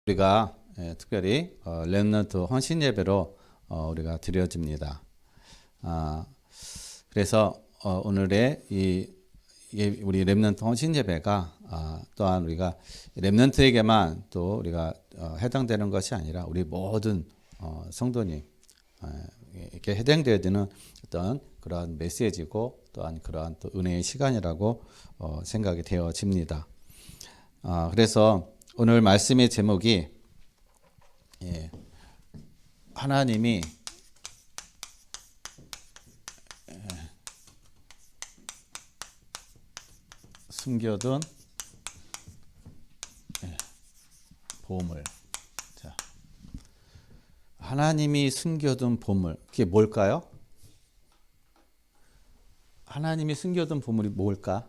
우리가 특별히 렘넌트 헌신 예배로 우리가 드려집니다. 그래서 오늘의 우리 렘넌트 헌신 예배가 또한 우리가 렘넌트에게만 또 우리가 해당되는 것이 아니라 우리 모든 성도님 이렇게 해당되어야 되는 어떤 그러한 메시지고 또한 그러한 또 은혜의 시간이라고 생각이 되어집니다. 그래서 오늘 말씀의 제목이 하나님이 숨겨둔 보물. 자, 하나님이 숨겨둔 보물. 그게 뭘까요? 하나님이 숨겨둔 보물이 뭘까?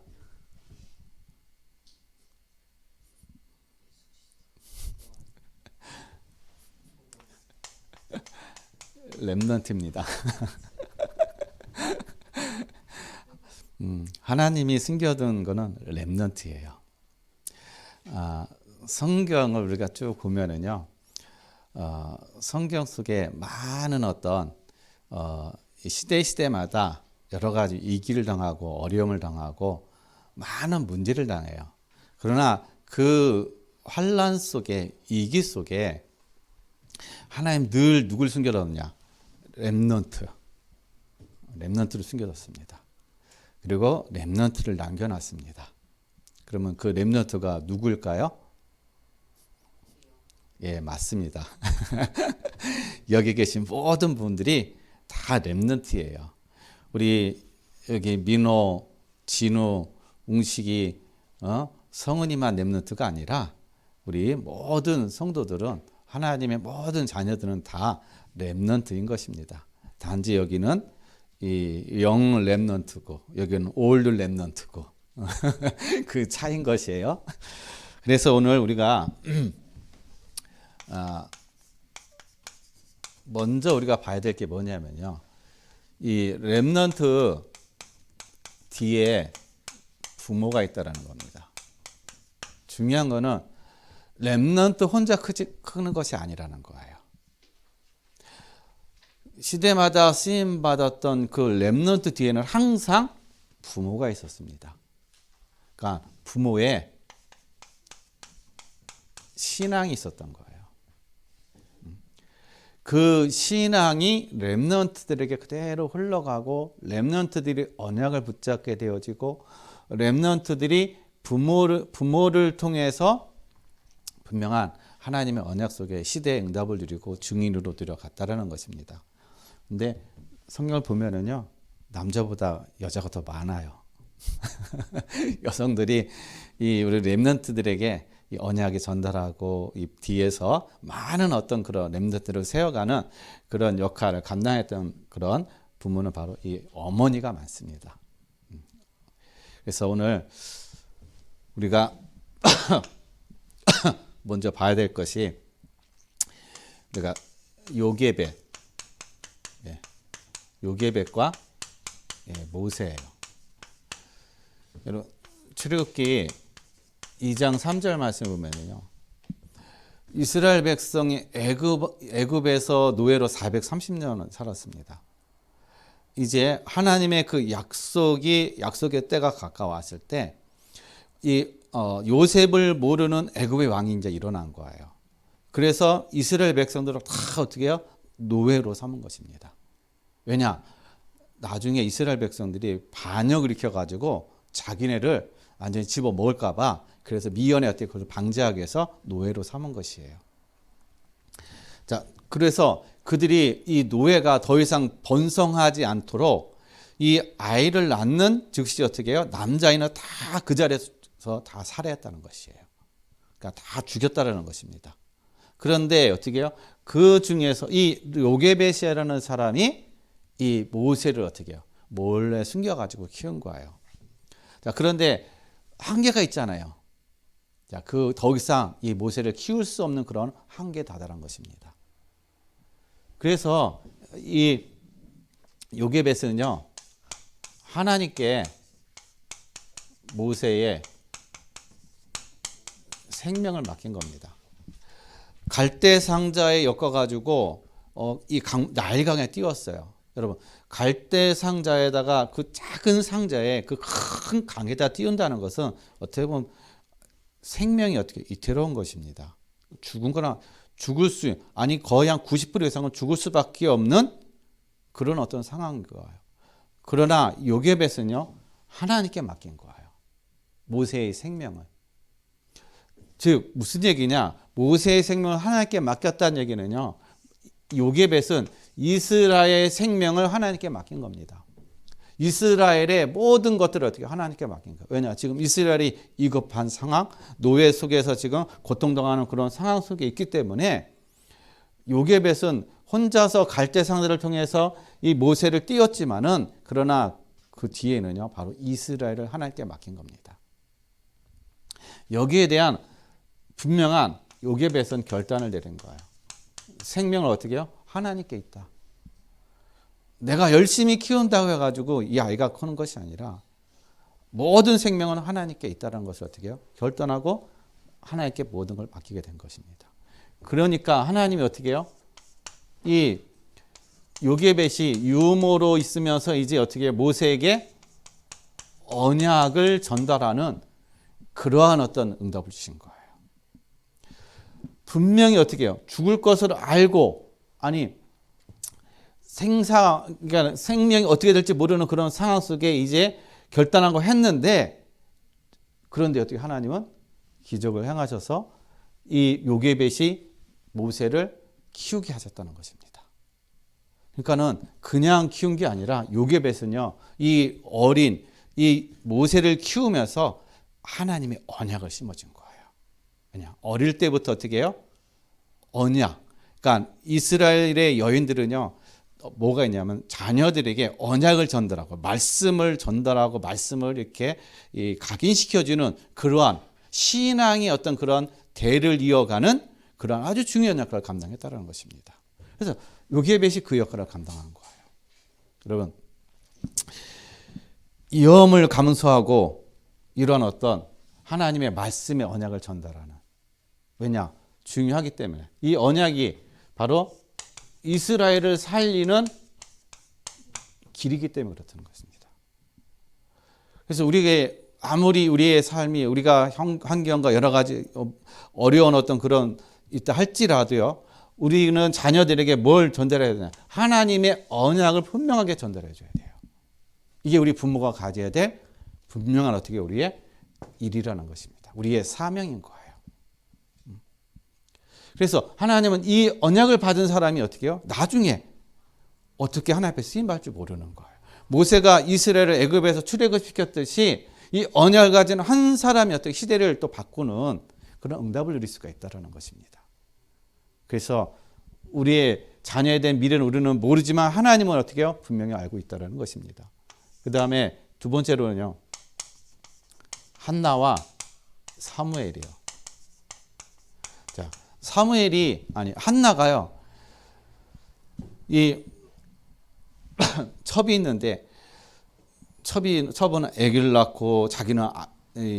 렘넌트입니다. 하나님이 숨겨둔 거는 렘넌트예요. 성경을 우리가 쭉 보면은요, 성경 속에 많은 어떤 시대마다 여러 가지 위기를 당하고 어려움을 당하고 많은 문제를 당해요. 그러나 그 환란 속에 위기 속에 하나님 늘 누굴 숨겨뒀냐? 렘넌트를 숨겨뒀습니다. 그리고 렘넌트를 남겨놨습니다. 그러면 그 렘넌트가 누구일까요? 예, 맞습니다. 여기 계신 모든 분들이 다 렘넌트예요. 우리 여기 민호, 진우, 웅식이, 성은이만 렘넌트가 아니라 우리 모든 성도들은 하나님의 모든 자녀들은 다 렘넌트인 것입니다. 단지 여기는 이 영 렘넌트고 여기는 올드 렘넌트고 그 차이인 것이에요. 그래서 오늘 우리가 먼저 우리가 봐야 될 게 뭐냐면요, 이 렘넌트 뒤에 부모가 있다라는 겁니다. 중요한 거는 렘넌트 혼자 크는 것이 아니라는 거예요. 시대마다 쓰임 받았던 그 렘넌트 뒤에는 항상 부모가 있었습니다. 그러니까 부모의 신앙이 있었던 거예요. 그 신앙이 렘넌트들에게 그대로 흘러가고 렘넌트들이 언약을 붙잡게 되어지고 렘넌트들이 부모를 통해서 분명한 하나님의 언약 속에 시대의 응답을 누리고 증인으로 들어갔다라는 것입니다. 근데 성경을 보면은요, 남자보다 여자가 더 많아요. 여성들이 우리 렘넌트들에게 이 언약이 전달하고 이 뒤에서 많은 어떤 그런 렘넌트를 세워가는 그런 역할을 감당했던 그런 부모는 바로 이 어머니가 많습니다. 그래서 오늘 우리가 먼저 봐야 될 것이 우리가 요게벳과 모세예요. 여러분, 출애굽기 2장 3절 말씀 보면요, 이스라엘 백성이 애굽에서 노예로 430년을 살았습니다. 이제 하나님의 그 약속의 때가 가까웠을 때 이 요셉을 모르는 애굽의 왕이 이제 일어난 거예요. 그래서 이스라엘 백성들을 다 어떻게 해요? 노예로 삼은 것입니다. 왜냐? 나중에 이스라엘 백성들이 반역을 일으켜가지고 자기네를 완전히 집어 먹을까봐, 그래서 미연에 어떻게 그걸 방지하기 위해서 노예로 삼은 것이에요. 자, 그래서 그들이 이 노예가 더 이상 번성하지 않도록 이 아이를 낳는 즉시 어떻게 해요? 남자아이는 다 그 자리에서 다 살해했다는 것이에요. 그러니까 다 죽였다는 것입니다. 그런데 어떻게 해요? 그 중에서 이 요게벳이라는 사람이 이 모세를 어떻게 해요? 몰래 숨겨가지고 키운 거예요. 자, 그런데 한계가 있잖아요. 자, 더 이상 이 모세를 키울 수 없는 그런 한계에 다다른 것입니다. 그래서 이 요게벳은요, 하나님께 모세의 생명을 맡긴 겁니다. 갈대 상자에 엮어가지고 나일강에 띄웠어요. 여러분, 갈대 상자에다가 그 작은 상자에 그 큰 강에다 띄운다는 것은 어떻게 보면 생명이 어떻게 이태로운 것입니다. 죽은 거나 죽을 수, 아니 거의 한 90% 이상은 죽을 수밖에 없는 그런 어떤 상황인 거예요. 그러나 요게벳은요, 하나님께 맡긴 거예요. 모세의 생명을. 즉 무슨 얘기냐? 모세의 생명을 하나님께 맡겼다는 얘기는요, 요게벳은 이스라엘의 생명을 하나님께 맡긴 겁니다. 이스라엘의 모든 것들을 어떻게 하나님께 맡긴 거예요. 왜냐? 지금 이스라엘이 위급한 상황, 노예 속에서 지금 고통당하는 그런 상황 속에 있기 때문에 요게벳은 혼자서 갈대상자를 통해서 이 모세를 띄웠지만은, 그러나 그 뒤에는요, 바로 이스라엘을 하나님께 맡긴 겁니다. 여기에 대한 분명한 요게벳은 결단을 내린 거예요. 생명을 어떻게 해요? 하나님께 있다. 내가 열심히 키운다고 해가지고 이 아이가 크는 것이 아니라 모든 생명은 하나님께 있다는 것을 어떻게 해요? 결단하고 하나님께 모든 걸 맡기게 된 것입니다. 그러니까 하나님이 어떻게 해요? 이 요게벳이 유모로 있으면서 이제 어떻게 모세에게 언약을 전달하는 그러한 어떤 응답을 주신 거예요. 분명히 어떻게 해요? 죽을 것을 알고, 아니 그러니까 생명이 어떻게 될지 모르는 그런 상황 속에 이제 결단하고 했는데, 그런데 어떻게 하나님은 기적을 행하셔서 이 요게벳이 모세를 키우게 하셨다는 것입니다. 그러니까는 그냥 키운 게 아니라 요게벳은요, 이 어린 이 모세를 키우면서 하나님의 언약을 심어준 거예요. 그냥 어릴 때부터 어떻게 해요? 언약. 그러니까 이스라엘의 여인들은요, 뭐가 있냐면 자녀들에게 언약을 전달하고 말씀을 전달하고 말씀을 이렇게 각인시켜주는 그러한 신앙의 어떤 그런 대를 이어가는 그런 아주 중요한 역할을 감당했다는 것입니다. 그래서 요게벳이 그 역할을 감당한 거예요. 여러분, 위험을 감수하고 이런 어떤 하나님의 말씀의 언약을 전달하는, 왜냐? 중요하기 때문에. 이 언약이 바로 이스라엘을 살리는 길이기 때문에 그렇다는 것입니다. 그래서 우리에게 아무리 우리의 삶이, 우리가 환경과 여러 가지 어려운 어떤 그런 있다 할지라도요, 우리는 자녀들에게 뭘 전달해야 되냐? 하나님의 언약을 분명하게 전달해 줘야 돼요. 이게 우리 부모가 가져야 될 분명한 어떻게 우리의 일이라는 것입니다. 우리의 사명인 거예요. 그래서 하나님은 이 언약을 받은 사람이 어떻게 해요? 나중에 어떻게 하나님 앞에 쓰임받을 줄 모르는 거예요. 모세가 이스라엘을 애굽에서 출애굽시켰듯이 이 언약을 가진 한 사람이 어떻게 시대를 또 바꾸는 그런 응답을 누릴 수가 있다는 것입니다. 그래서 우리의 자녀에 대한 미래는 우리는 모르지만 하나님은 어떻게 해요? 분명히 알고 있다는 것입니다. 그 다음에 두 번째로는요, 한나와 사무엘이요. 자, 한나가요, 이 첩이 있는데, 첩은 아기를 낳고 자기는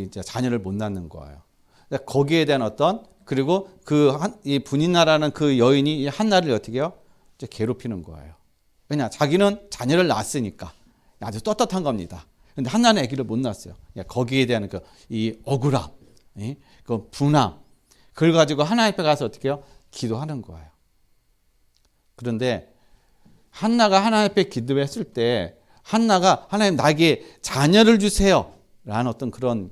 이제 자녀를 못 낳는 거예요. 거기에 대한 어떤, 그리고 이 분인나라는 그 여인이 이 한나를 어떻게 해요? 이제 괴롭히는 거예요. 왜냐? 자기는 자녀를 낳았으니까 아주 떳떳한 겁니다. 근데 한나는 아기를 못 낳았어요. 거기에 대한 이 억울함, 그 분함, 그걸 가지고 하나님 앞에 가서 어떻게 해요? 기도하는 거예요. 그런데 한나가 하나님 앞에 기도했을 때, 한나가 하나님 나에게 자녀를 주세요 라는 어떤 그런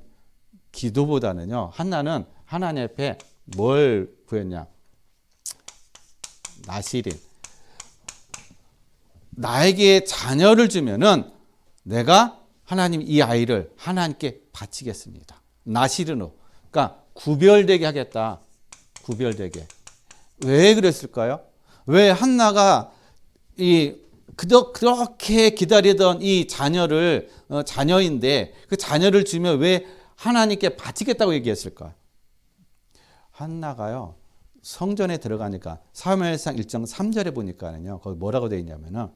기도보다는요, 한나는 하나님 앞에 뭘 구했냐? 나시린. 나에게 자녀를 주면은 내가 하나님 이 아이를 하나님께 바치겠습니다. 나시린으로. 그러니까 구별되게 하겠다. 구별되게. 왜 그랬을까요? 왜 한나가 그렇게 기다리던 이 자녀를, 자녀인데 그 자녀를 주면 왜 하나님께 바치겠다고 얘기했을까요? 한나가요, 성전에 들어가니까 사무엘상 1장 3절에 보니까는요, 거기 뭐라고 되어 있냐면은,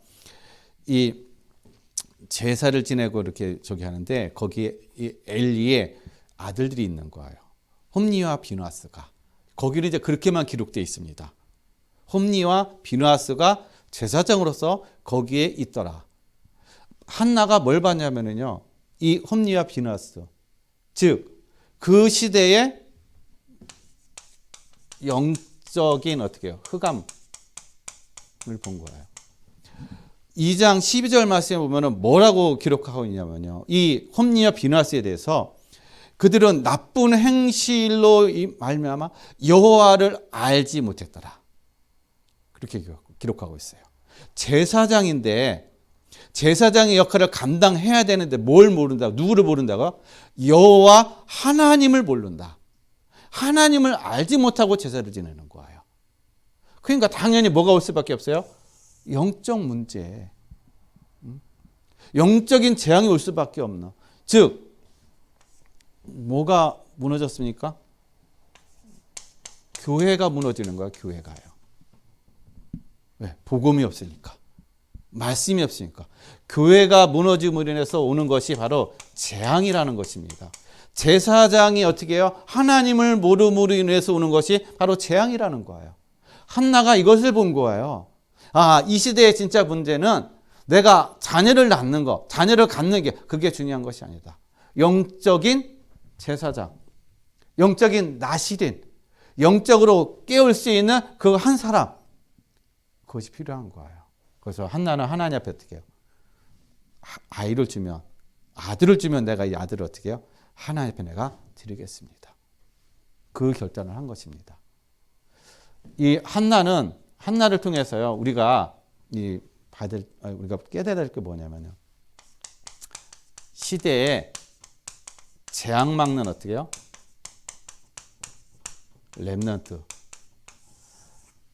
이 제사를 지내고 이렇게 저기 하는데 거기에 이 엘리의 아들들이 있는 거예요. 홈니와 비누아스가. 거기는 이제 그렇게만 기록되어 있습니다. 홈니와 비느하스가 제사장으로서 거기에 있더라. 한나가 뭘 봤냐면요, 이 홈니와 비느하스, 즉 그 시대의 영적인 어떻게 해요? 흑암을 본 거예요. 2장 12절 말씀에 보면은 뭐라고 기록하고 있냐면요, 이 홈니와 비느하스에 대해서 그들은 나쁜 행실로 말미암아 여호와를 알지 못했더라. 그렇게 기록하고 있어요. 제사장인데 제사장의 역할을 감당해야 되는데 뭘 모른다고? 누구를 모른다고? 여호와 하나님을 모른다. 하나님을 알지 못하고 제사를 지내는 거예요. 그러니까 당연히 뭐가 올 수밖에 없어요? 영적 문제, 영적인 재앙이 올 수밖에 없나. 즉 뭐가 무너졌습니까? 교회가 무너지는 거야. 교회가요. 왜? 복음이 없으니까, 말씀이 없으니까. 교회가 무너짐으로 인해서 오는 것이 바로 재앙이라는 것입니다. 제사장이 어떻게 해요? 하나님을 모름으로 인해서 오는 것이 바로 재앙이라는 거예요. 한나가 이것을 본 거예요. 아, 이 시대의 진짜 문제는 내가 자녀를 낳는 거, 자녀를 갖는 게 그게 중요한 것이 아니다. 영적인 제사장, 영적인 나시린, 영적으로 깨울 수 있는 그 한 사람, 그것이 필요한 거예요. 그래서 한나는 하나님 앞에 어떻게 해요? 아이를 주면, 아들을 주면 내가 이 아들을 어떻게 해요? 하나님 앞에 내가 드리겠습니다. 그 결단을 한 것입니다. 이 한나를 통해서요, 우리가 깨달아야 될 게 뭐냐면요, 시대에 재앙 막는 어떻게 해요? 렘넌트.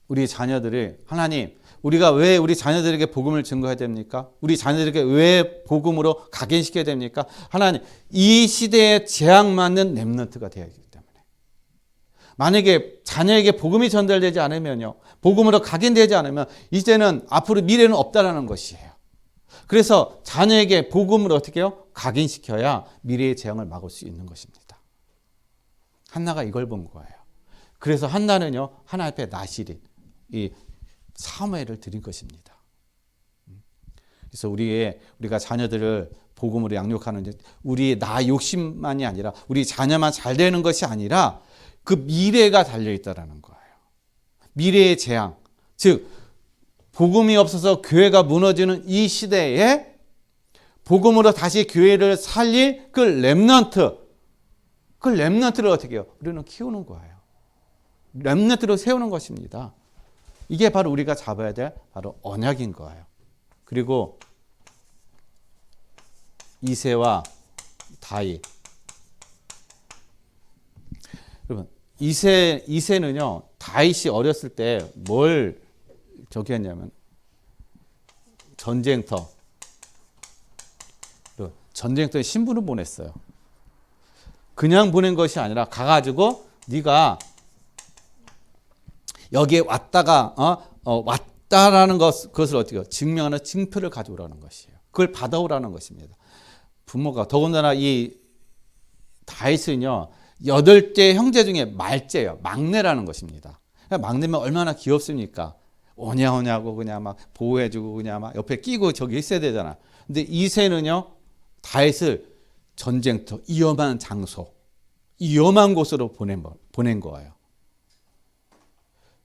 우리 자녀들이, 하나님, 우리가 왜 우리 자녀들에게 복음을 증거해야 됩니까? 우리 자녀들에게 왜 복음으로 각인시켜야 됩니까? 하나님, 이 시대에 재앙 맞는 렘넌트가 되어야 하기 때문에. 만약에 자녀에게 복음이 전달되지 않으면요, 복음으로 각인되지 않으면 이제는 앞으로 미래는 없다라는 것이에요. 그래서 자녀에게 복음을 어떻게 해요? 각인시켜야 미래의 재앙을 막을 수 있는 것입니다. 한나가 이걸 본 거예요. 그래서 한나는요, 하나님 앞에 나시린 이 사무엘을 드린 것입니다. 그래서 우리가 자녀들을 복음으로 양육하는, 우리의 나 욕심만이 아니라 우리 자녀만 잘 되는 것이 아니라 그 미래가 달려있다라는 거예요. 미래의 재앙, 즉 복음이 없어서 교회가 무너지는 이 시대에 복음으로 다시 교회를 살릴 그 렘넌트를 어떻게 해요? 우리는 키우는 거예요. 렘넌트로 세우는 것입니다. 이게 바로 우리가 잡아야 될 바로 언약인 거예요. 그리고 이새와 다윗. 여러분, 이새는요, 다윗이 어렸을 때 뭘 저기 했냐면 전쟁터에 신분을 보냈어요. 그냥 보낸 것이 아니라 가가지고 네가 여기에 왔다라는 그것을 어떻게 해요? 증명하는 증표를 가져오라는 것이에요. 그걸 받아오라는 것입니다. 부모가, 더군다나 이 다윗은요, 8째 형제 중에 말째예요. 막내라는 것입니다. 막내면 얼마나 귀엽습니까? 오냐오냐고 그냥 막 보호해주고 그냥 막 옆에 끼고 저기 있어야 되잖아. 근데 이새는요, 다윗을 전쟁터, 위험한 장소, 위험한 곳으로 보낸 거예요.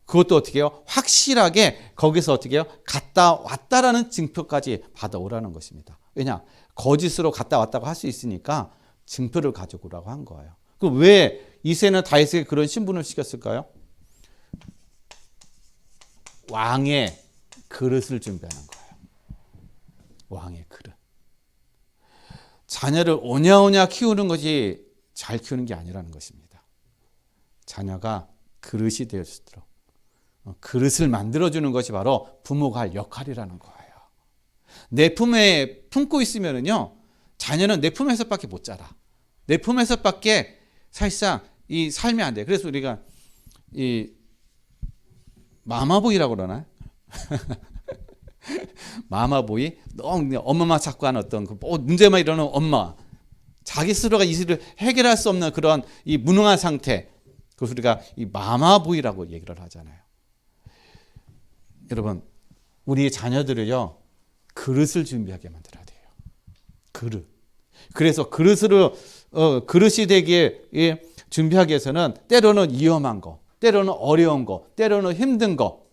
그것도 어떻게 해요? 확실하게 거기서 어떻게 해요? 갔다 왔다라는 증표까지 받아오라는 것입니다. 왜냐? 거짓으로 갔다 왔다고 할 수 있으니까 증표를 가져오라고 한 거예요. 그럼 왜 이새는 다윗에게 그런 신분을 시켰을까요? 왕의 그릇을 준비하는 거예요. 왕의 그릇. 자녀를 오냐오냐 키우는 것이 잘 키우는 게 아니라는 것입니다. 자녀가 그릇이 되어 수 있도록 그릇을 만들어주는 것이 바로 부모가 할 역할이라는 거예요. 내 품에 품고 있으면요, 자녀는 내 품에서밖에 못 자라. 내 품에서밖에 사실상 이 삶이 안 돼. 그래서 우리가 이 마마보이라고 그러나? 마마보이? 너무 엄마만 찾고 하는 어떤 문제만 일어나는 엄마. 자기 스스로가 이 일을 해결할 수 없는 그런 이 무능한 상태. 그래서 우리가 이 마마보이라고 얘기를 하잖아요. 여러분, 우리 자녀들을요, 그릇을 준비하게 만들어야 돼요. 그릇. 그래서 그릇이 되기에 준비하기 위해서는 때로는 위험한 거, 때로는 어려운 거, 때로는 힘든 거,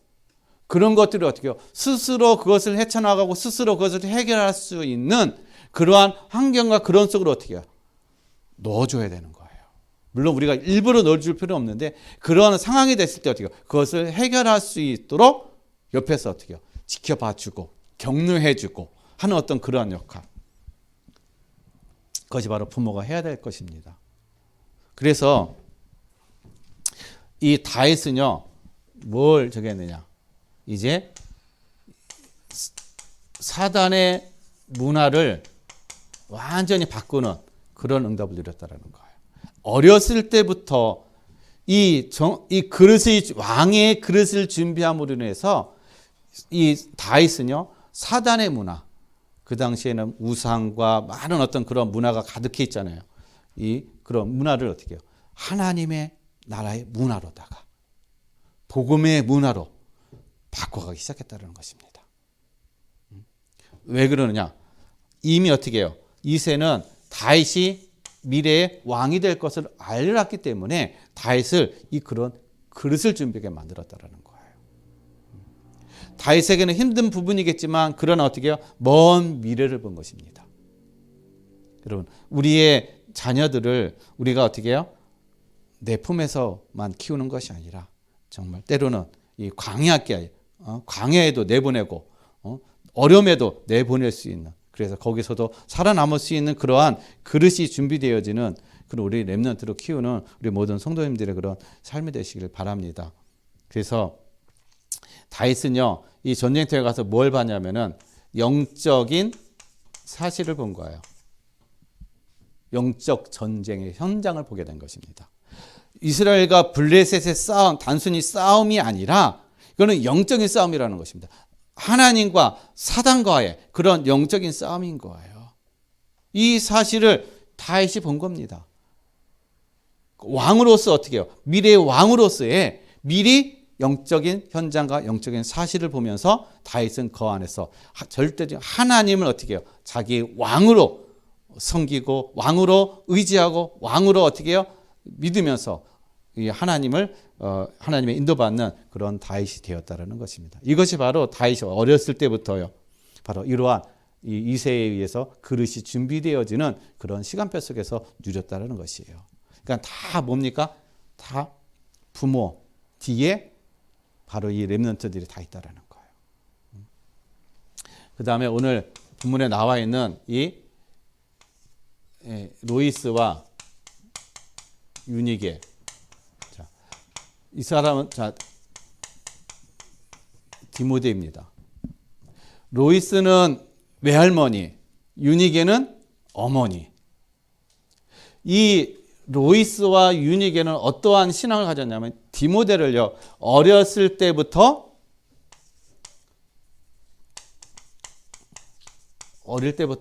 그런 것들을 어떻게 해요? 스스로 그것을 헤쳐나가고 스스로 그것을 해결할 수 있는 그러한 환경과 그런 속으로 어떻게 해요? 넣어줘야 되는 거예요. 물론 우리가 일부러 넣어줄 필요는 없는데 그러한 상황이 됐을 때 어떻게 해요? 그것을 해결할 수 있도록 옆에서 어떻게 해요? 지켜봐주고 격려해주고 하는 어떤 그러한 역할. 그것이 바로 부모가 해야 될 것입니다. 그래서 이 다윗은요, 뭘 정했느냐? 이제 사단의 문화를 완전히 바꾸는 그런 응답을 누렸다는 거예요. 어렸을 때부터 이 그릇의 왕의 그릇을 준비함으로 인해서 이 다윗은요, 사단의 문화, 그 당시에는 우상과 많은 어떤 그런 문화가 가득해 있잖아요. 이 그런 문화를 어떻게 해요? 하나님의 나라의 문화로다가 복음의 문화로 바꿔가기 시작했다는 것입니다. 왜 그러느냐? 이미 어떻게 해요? 이새는 다윗이 미래의 왕이 될 것을 알았기 때문에 다윗을 이 그런 그릇을 준비하게 만들었다는 거예요. 다윗에게는 힘든 부분이겠지만 그러나 어떻게 해요? 먼 미래를 본 것입니다. 여러분, 우리의 자녀들을 우리가 어떻게 해요? 내 품에서만 키우는 것이 아니라 정말 때로는 이 광야에도 내보내고 어려움에도 내보낼 수 있는, 그래서 거기서도 살아남을 수 있는 그러한 그릇이 준비되어지는 그런 우리 렘넌트로 키우는 우리 모든 성도님들의 그런 삶이 되시길 바랍니다. 그래서 다윗은요, 이 전쟁터에 가서 뭘 봤냐면은 영적인 사실을 본 거예요. 영적 전쟁의 현장을 보게 된 것입니다. 이스라엘과 블레셋의 싸움, 단순히 싸움이 아니라 이거는 영적인 싸움이라는 것입니다. 하나님과 사단과의 그런 영적인 싸움인 거예요. 이 사실을 다윗이 본 겁니다. 왕으로서 어떻게 해요? 미래의 왕으로서의 미리 영적인 현장과 영적인 사실을 보면서 다윗은 그 안에서 절대적인 하나님을 어떻게 해요? 자기 왕으로 섬기고 왕으로 의지하고 왕으로 어떻게 해요? 믿으면서 이 하나님의 인도받는 그런 다윗이 되었다는 것입니다. 이것이 바로 다윗이 어렸을 때부터요, 바로 이러한 이 이새에 의해서 그릇이 준비되어지는 그런 시간표 속에서 누렸다는 것이에요. 그러니까 다 뭡니까? 다 부모 뒤에 바로 이 렘넌트들이 다 있다는 거예요. 그 다음에 오늘 본문에 나와 있는 이 로이스와 유니게. 자, 이 사람은 디모데입니다. 로이스는 외할머니, 유니게는 어머니. 이 로이스와 유니게는 어떠한 신앙을 가졌냐면 디모데를요, 어렸을 때부터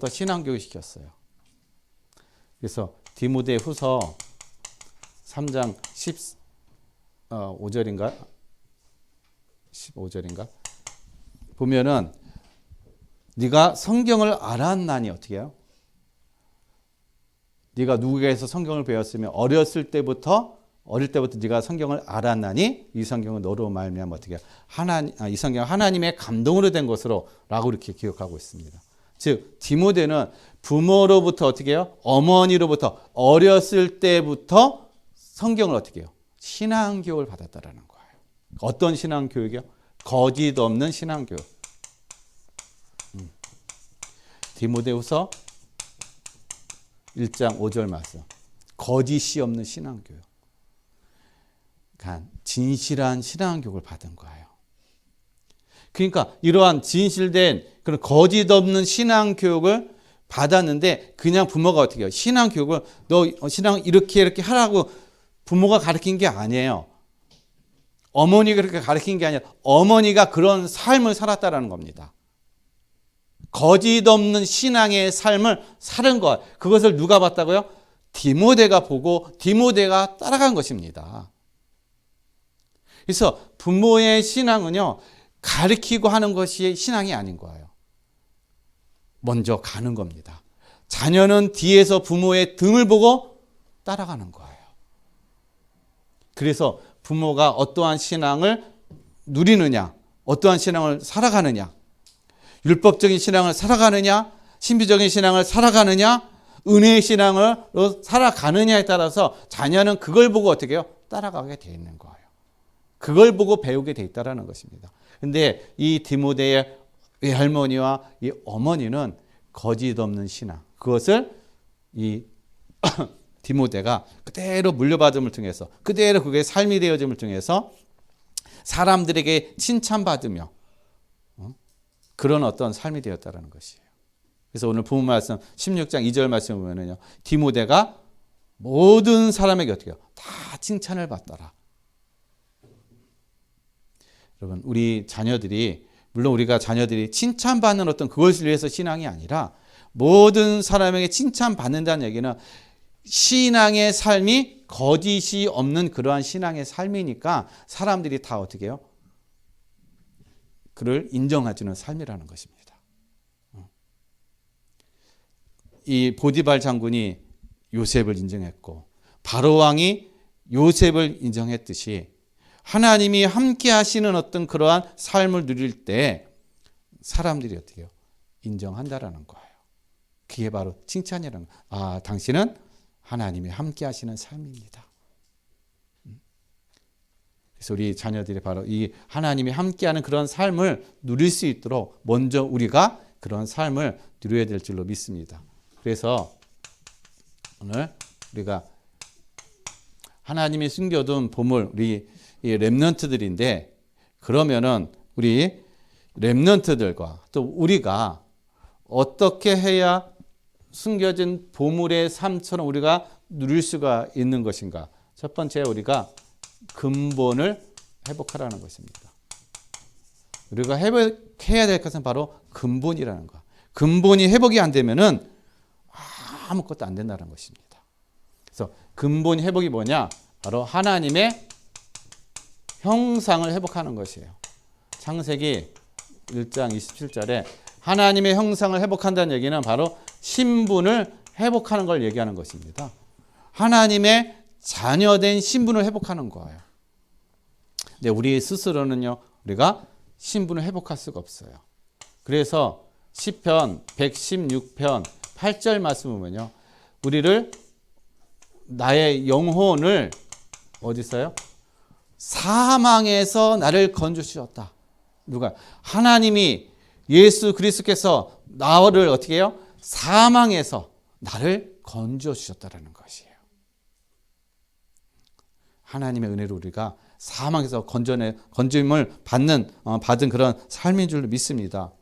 신앙교육 시켰어요. 그래서 디모데 후서 3장 15절인가 보면은 네가 성경을 알았나니 어떻게 해요? 네가 누구에게서 성경을 배웠으면 어릴 때부터 네가 성경을 알았나니 이 성경은 너로 말미암아 어떻게 이 성경은 하나님의 감동으로 된 것으로라고 이렇게 기억하고 있습니다. 즉 디모데는 부모로부터 어떻게 해요? 어머니로부터 어렸을 때부터 성경을 어떻게 해요? 신앙교육을 받았다라는 거예요. 어떤 신앙교육이요? 거짓 없는 신앙교육. 디모데후서 1장 5절 말씀. 거짓이 없는 신앙교육. 그러니까 진실한 신앙교육을 받은 거예요. 그러니까 이러한 진실된 그런 거짓 없는 신앙교육을 받았는데 그냥 부모가 어떻게 해요? 신앙교육을 너 신앙 이렇게 하라고 부모가 가르친 게 아니에요. 어머니가 그렇게 가르친 게 아니라 어머니가 그런 삶을 살았다라는 겁니다. 거짓 없는 신앙의 삶을 사는 것. 그것을 누가 봤다고요? 디모데가 보고 디모데가 따라간 것입니다. 그래서 부모의 신앙은요, 가르치고 하는 것이 신앙이 아닌 거예요. 먼저 가는 겁니다. 자녀는 뒤에서 부모의 등을 보고 따라가는 거예요. 그래서 부모가 어떠한 신앙을 누리느냐, 어떠한 신앙을 살아가느냐, 율법적인 신앙을 살아가느냐, 신비적인 신앙을 살아가느냐, 은혜의 신앙으로 살아가느냐에 따라서 자녀는 그걸 보고 어떻게 해요? 따라가게 돼 있는 거예요. 그걸 보고 배우게 돼 있다는 것입니다. 근데 이 디모데의 외할머니와 이 어머니는 거짓 없는 신앙, 그것을 이 디모데가 그대로 물려받음을 통해서, 그대로 그게 삶이 되어짐을 통해서 사람들에게 칭찬받으며 그런 어떤 삶이 되었다는 것이에요. 그래서 오늘 본문 말씀 16장 2절 말씀 보면은요, 디모데가 모든 사람에게 어떻게 해요? 다 칭찬을 받더라. 여러분, 우리 자녀들이, 물론 우리가 자녀들이 칭찬받는 어떤 그것을 위해서 신앙이 아니라 모든 사람에게 칭찬받는다는 얘기는 신앙의 삶이 거짓이 없는 그러한 신앙의 삶이니까 사람들이 다 어떻게 해요? 그를 인정해주는 삶이라는 것입니다. 이 보디발 장군이 요셉을 인정했고 바로 왕이 요셉을 인정했듯이 하나님이 함께 하시는 어떤 그러한 삶을 누릴 때 사람들이 어떻게 해요? 인정한다라는 거예요. 그게 바로 칭찬이라는 거예요. 아, 당신은 하나님이 함께 하시는 삶입니다. 그래서 우리 자녀들이 바로 이 하나님이 함께하는 그런 삶을 누릴 수 있도록 먼저 우리가 그런 삶을 누려야 될 줄로 믿습니다. 그래서 오늘 우리가 하나님이 숨겨둔 보물, 우리 이 렘넌트들인데, 그러면은 우리 렘넌트들과 또 우리가 어떻게 해야 숨겨진 보물의 삶처럼 우리가 누릴 수가 있는 것인가? 첫 번째, 우리가 근본을 회복하라는 것입니다. 우리가 회복해야 될 것은 바로 근본이라는 것. 근본이 회복이 안 되면은 아무것도 안 된다는 것입니다. 그래서 근본 회복이 뭐냐? 바로 하나님의 형상을 회복하는 것이에요. 창세기 1장 27절에 하나님의 형상을 회복한다는 얘기는 바로 신분을 회복하는 걸 얘기하는 것입니다. 하나님의 자녀된 신분을 회복하는 거예요. 근데 우리 스스로는요, 우리가 신분을 회복할 수가 없어요. 그래서 시편 116편 8절 말씀 보면요, 우리를, 나의 영혼을 어디 있어요? 사망에서 나를 건져주셨다. 누가? 하나님이, 예수 그리스도께서 나를 어떻게 해요? 사망에서 나를 건져주셨다는 것이에요. 하나님의 은혜로 우리가 사망에서 건짐을 받은 그런 삶인 줄 믿습니다.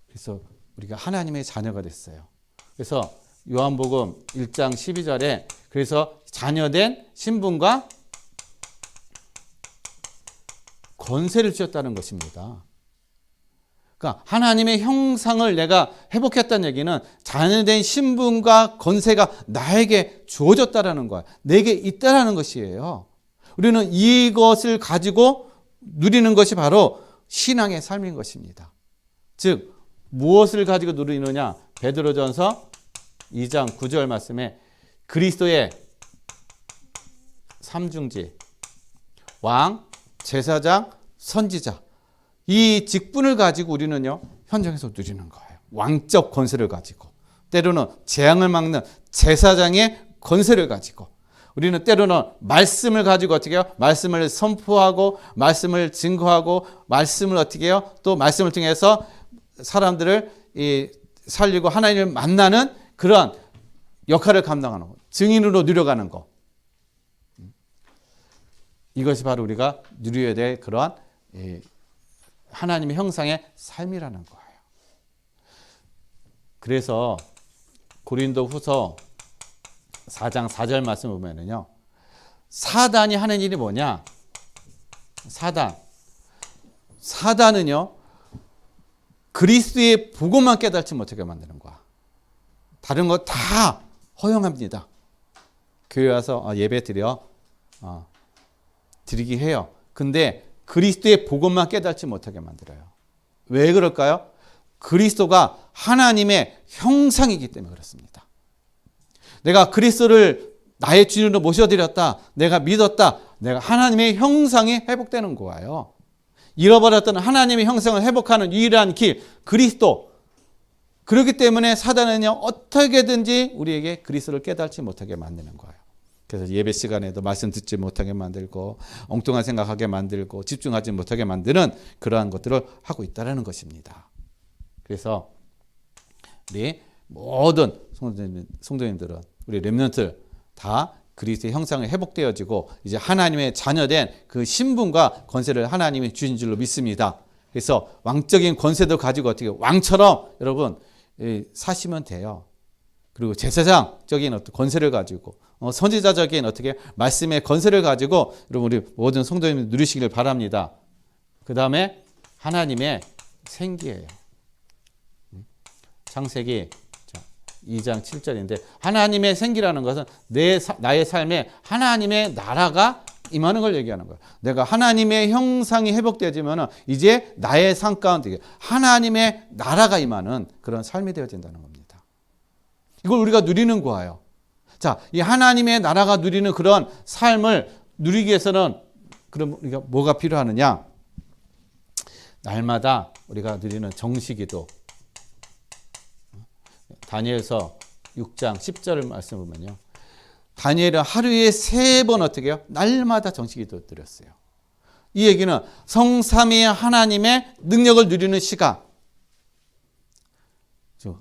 그래서 우리가 하나님의 자녀가 됐어요. 그래서 요한복음 1장 12절에 그래서 자녀된 신분과 권세를 주셨다는 것입니다. 그러니까 하나님의 형상을 내가 회복했다는 얘기는 자녀된 신분과 권세가 나에게 주어졌다는 거야. 내게 있다라는 것이에요. 우리는 이것을 가지고 누리는 것이 바로 신앙의 삶인 것입니다. 즉 무엇을 가지고 누리느냐? 베드로전서 2장 9절 말씀에 그리스도의 삼중지, 왕, 제사장, 선지자, 이 직분을 가지고 우리는요, 현장에서 누리는 거예요. 왕적 권세를 가지고, 때로는 재앙을 막는 제사장의 권세를 가지고, 우리는 때로는 말씀을 가지고 어떻게 해요? 말씀을 선포하고, 말씀을 증거하고, 말씀을 어떻게 해요? 또 말씀을 통해서 사람들을 살리고 하나님을 만나는 그런 역할을 감당하는 것, 증인으로 누려가는 것. 이것이 바로 우리가 누려야 될 그러한 하나님의 형상의 삶이라는 거예요. 그래서 고린도후서 4장 4절 말씀 보면은요, 사단이 하는 일이 뭐냐? 사단은요, 그리스도의 복음만 깨닫지 못하게 만드는 거야. 다른 거 다 허용합니다. 교회 와서 예배 드리기 해요. 근데 그리스도의 복음만 깨닫지 못하게 만들어요. 왜 그럴까요? 그리스도가 하나님의 형상이기 때문에 그렇습니다. 내가 그리스도를 나의 주인으로 모셔드렸다. 내가 믿었다. 내가 하나님의 형상이 회복되는 거예요. 잃어버렸던 하나님의 형상을 회복하는 유일한 길, 그리스도. 그렇기 때문에 사단은요, 어떻게든지 우리에게 그리스도를 깨닫지 못하게 만드는 거예요. 그래서 예배 시간에도 말씀 듣지 못하게 만들고, 엉뚱한 생각하게 만들고, 집중하지 못하게 만드는 그러한 것들을 하고 있다는 것입니다. 그래서 우리 모든 성도님들은, 우리 렘넌트 다 그리스도의 형상이 회복되어지고 이제 하나님의 자녀된 그 신분과 권세를 하나님이 주신 줄로 믿습니다. 그래서 왕적인 권세도 가지고 어떻게 왕처럼 여러분 사시면 돼요. 그리고 제사장적인 어떤 권세를 가지고 선지자적인 어떻게 말씀의 권세를 가지고 여러분 우리 모든 성도님들 누리시기를 바랍니다. 그 다음에 하나님의 생기예요. 창세기 2장 7절인데 하나님의 생기라는 것은 나의 삶에 하나님의 나라가 임하는 걸 얘기하는 거예요. 내가 하나님의 형상이 회복되어지면 이제 나의 삶 가운데 하나님의 나라가 임하는 그런 삶이 되어진다는 겁니다. 이걸 우리가 누리는 거예요. 자, 이 하나님의 나라가 누리는 그런 삶을 누리기 위해서는 그럼 우리가 뭐가 필요하느냐? 날마다 우리가 누리는 정시기도. 다니엘서 6장 10절을 말씀 보면요. 다니엘은 하루에 3번 어떻게 해요? 날마다 정식기도 드렸어요. 이 얘기는 성삼위 하나님의 능력을 누리는 시간.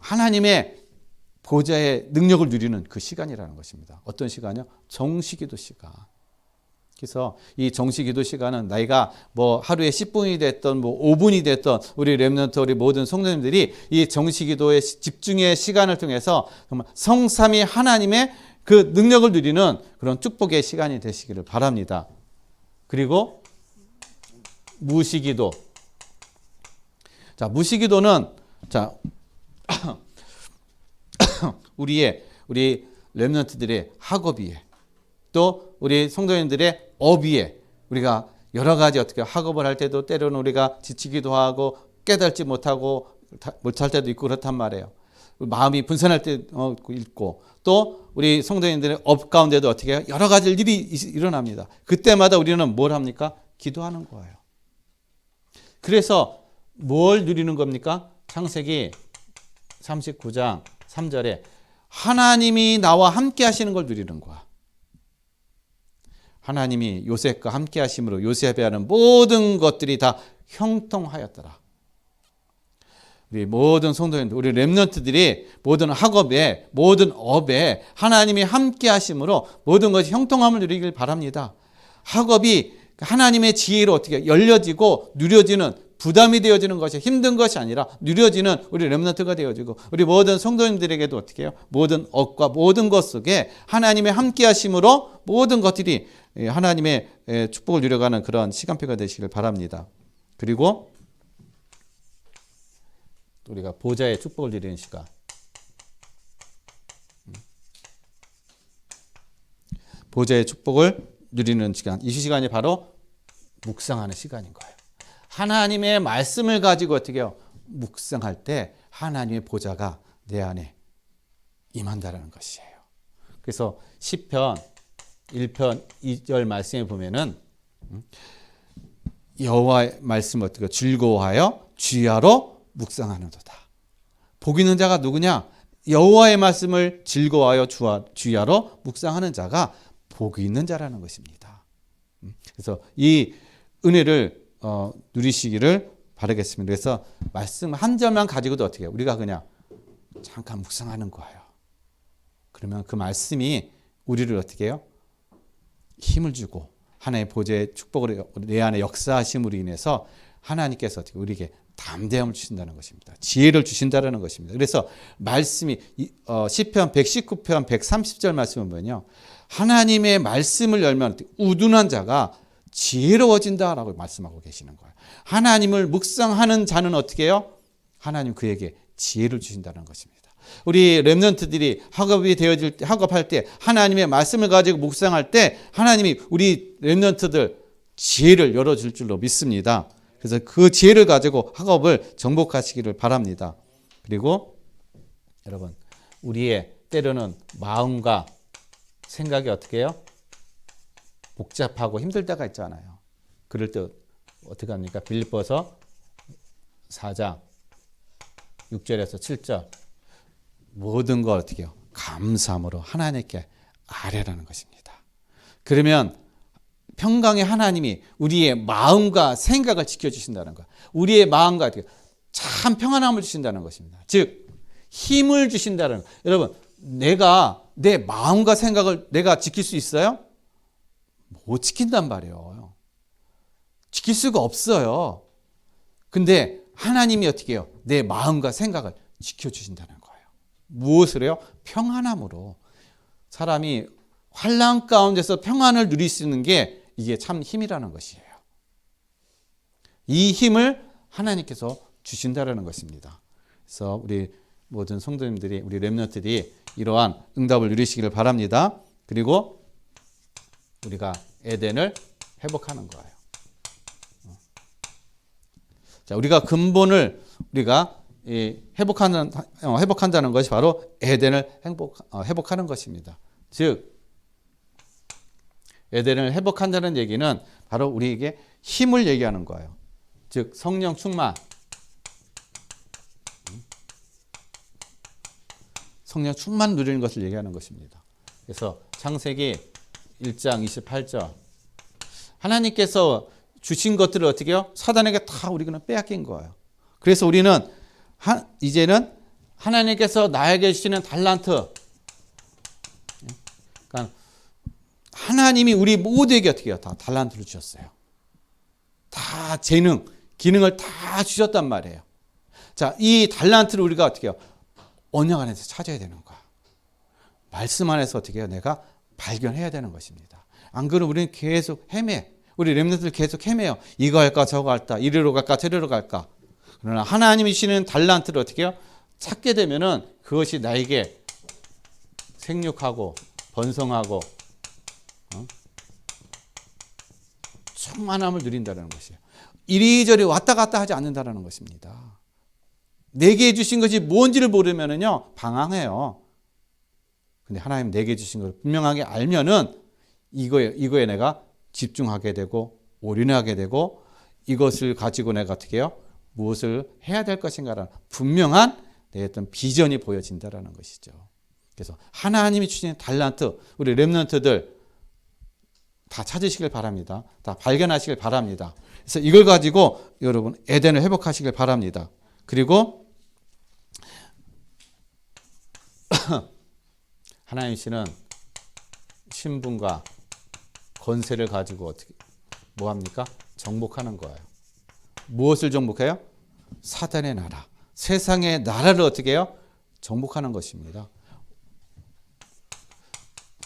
하나님의 보좌의 능력을 누리는 그 시간이라는 것입니다. 어떤 시간이요? 정식기도 시간. 그래서 이 정식기도 시간은 나이가 뭐 하루에 10분이 됐던 뭐 5분이 됐던 우리 렘넌트 우리 모든 성도님들이 이 정식기도의 집중의 시간을 통해서 정말 성삼위 하나님의 그 능력을 누리는 그런 축복의 시간이 되시기를 바랍니다. 그리고 무시기도. 자, 무시기도는 자 우리 렘넌트들의 학업이에요. 또 우리 성도님들의 업위에 우리가 여러 가지 어떻게 학업을 할 때도 때로는 우리가 지치기도 하고 깨닫지 못하고 못할 때도 있고 그렇단 말이에요. 마음이 분산할 때도 있고 또 우리 성도님들의 업 가운데도 어떻게 해요? 여러 가지 일이 일어납니다. 그때마다 우리는 뭘 합니까? 기도하는 거예요. 그래서 뭘 누리는 겁니까? 창세기 39장 3절에 하나님이 나와 함께 하시는 걸 누리는 거야. 하나님이 요셉과 함께 하심으로 요셉에 하는 모든 것들이 다 형통하였더라. 우리 모든 성도님들, 우리 렘넌트들이 모든 학업에, 모든 업에 하나님이 함께 하심으로 모든 것이 형통함을 누리길 바랍니다. 학업이 하나님의 지혜로 어떻게 열려지고 누려지는 부담이 되어지는 것이 힘든 것이 아니라 누려지는 우리 렘넌트가 되어지고 우리 모든 성도님들에게도 어떻게 해요? 모든 업과 모든 것 속에 하나님의 함께 하심으로 모든 것들이 하나님의 축복을 누려가는 그런 시간표가 되시길 바랍니다. 그리고 우리가 보좌의 축복을 누리는 시간. 보좌의 축복을 누리는 시간. 이 시간이 바로 묵상하는 시간인 거예요. 하나님의 말씀을 가지고 어떻게 해요? 묵상할 때 하나님의 보좌가 내 안에 임한다는 것이에요. 그래서 시편 1편 2절 말씀에 보면은 여호와의 말씀 어떻게 즐거워하여 주야로 묵상하는도다. 복 있는 자가 누구냐? 여호와의 말씀을 즐거워하여 주야로 묵상하는 자가 복이 있는 자라는 것입니다. 그래서 이 은혜를 누리시기를 바라겠습니다. 그래서 말씀 한 절만 가지고도 어떻게 해요? 우리가 그냥 잠깐 묵상하는 거예요. 그러면 그 말씀이 우리를 어떻게 해요? 힘을 주고 하나님의 보좌의 축복을 내 안에 역사하심으로 인해서 하나님께서 어떻게 우리에게 담대함을 주신다는 것입니다. 지혜를 주신다는 것입니다. 그래서 말씀이 시편 119편 130절 말씀을 보면요. 하나님의 말씀을 열면 우둔한 자가 지혜로워진다라고 말씀하고 계시는 거예요. 하나님을 묵상하는 자는 어떻게 해요? 하나님 그에게 지혜를 주신다는 것입니다. 우리 렘넌트들이 학업이 되어질 때, 학업할 때 하나님의 말씀을 가지고 묵상할 때 하나님이 우리 렘넌트들 지혜를 열어줄 줄로 믿습니다. 그래서 그 지혜를 가지고 학업을 정복하시기를 바랍니다. 그리고 여러분, 우리의 때로는 마음과 생각이 어떻게 해요? 복잡하고 힘들 때가 있잖아요. 그럴 때 어떻게 합니까? 빌립보서 4장 6절에서 7절 모든 걸 어떻게 해요? 감사함으로 하나님께 아뢰라는 것입니다. 그러면 평강의 하나님이 우리의 마음과 생각을 지켜주신다는 거예요. 우리의 마음과 참 평안함을 주신다는 것입니다. 즉 힘을 주신다는 거예요. 여러분, 내가 내 마음과 생각을 내가 지킬 수 있어요? 못 지킨단 말이에요. 지킬 수가 없어요. 근데 하나님이 어떻게 해요? 내 마음과 생각을 지켜주신다는 거예요. 무엇을 해요? 평안함으로. 사람이 환난 가운데서 평안을 누릴 수 있는 게 이게 참 힘이라는 것이에요. 이 힘을 하나님께서 주신다라는 것입니다. 그래서 우리 모든 성도님들이, 우리 렘넌트들이 이러한 응답을 누리시기를 바랍니다. 그리고 우리가 에덴을 회복하는 거예요. 자, 우리가 근본을 우리가 회복한다는 것이 바로 에덴을 회복하는 것입니다. 즉 에덴을 회복한다는 얘기는 바로 우리에게 힘을 얘기하는 거예요. 즉 성령 충만, 성령 충만 누리는 것을 얘기하는 것입니다. 그래서 창세기 1장 28절 하나님께서 주신 것들을 어떻게 해요? 사단에게 다 우리는 빼앗긴 거예요. 그래서 우리는 이제는 하나님께서 나에게 주시는 달란트, 그러니까 하나님이 우리 모두에게 어떻게 해요? 다 달란트를 주셨어요. 다 재능, 기능을 다 주셨단 말이에요. 자, 이 달란트를 우리가 어떻게 해요? 언약 안에서 찾아야 되는 거야. 말씀 안에서 어떻게 해요? 내가 발견해야 되는 것입니다. 안 그러면 우리는 계속 헤매. 우리 렘넌트들 계속 헤매요. 이거 할까 저거 할까, 이리로 갈까 저리로 갈까. 그러나 하나님이 주시는 달란트를 어떻게 해요? 찾게 되면은 그것이 나에게 생육하고 번성하고 충만함을 누린다는 것이에요. 이리저리 왔다 갔다 하지 않는다는 것입니다. 내게 주신 것이 뭔지를 모르면은요 방황해요. 근데 하나님 내게 주신 걸 분명하게 알면은 이거에 내가 집중하게 되고 올인하게 되고 이것을 가지고 내가 어떻게 해요? 무엇을 해야 될 것인가라는 분명한 내 어떤 비전이 보여진다라는 것이죠. 그래서 하나님이 주신 달란트, 우리 렘넌트들 다 찾으시길 바랍니다. 다 발견하시길 바랍니다. 그래서 이걸 가지고 여러분 에덴을 회복하시길 바랍니다. 그리고 하나님께서는 신분과 권세를 가지고 어떻게 뭐 합니까? 정복하는 거예요. 무엇을 정복해요? 사단의 나라, 세상의 나라를 어떻게 해요? 정복하는 것입니다.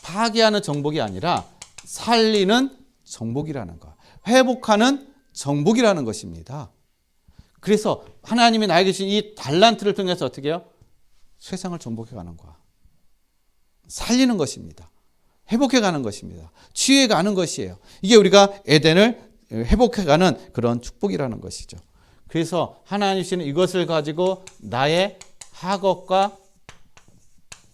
파괴하는 정복이 아니라 살리는 정복이라는 거, 회복하는 정복이라는 것입니다. 그래서 하나님이 나에게 주신 이 달란트를 통해서 어떻게 해요? 세상을 정복해 가는 거야. 살리는 것입니다. 회복해 가는 것입니다. 치유해 가는 것이에요. 이게 우리가 에덴을 회복해 가는 그런 축복이라는 것이죠. 그래서 하나님께서는 이것을 가지고 나의 학업과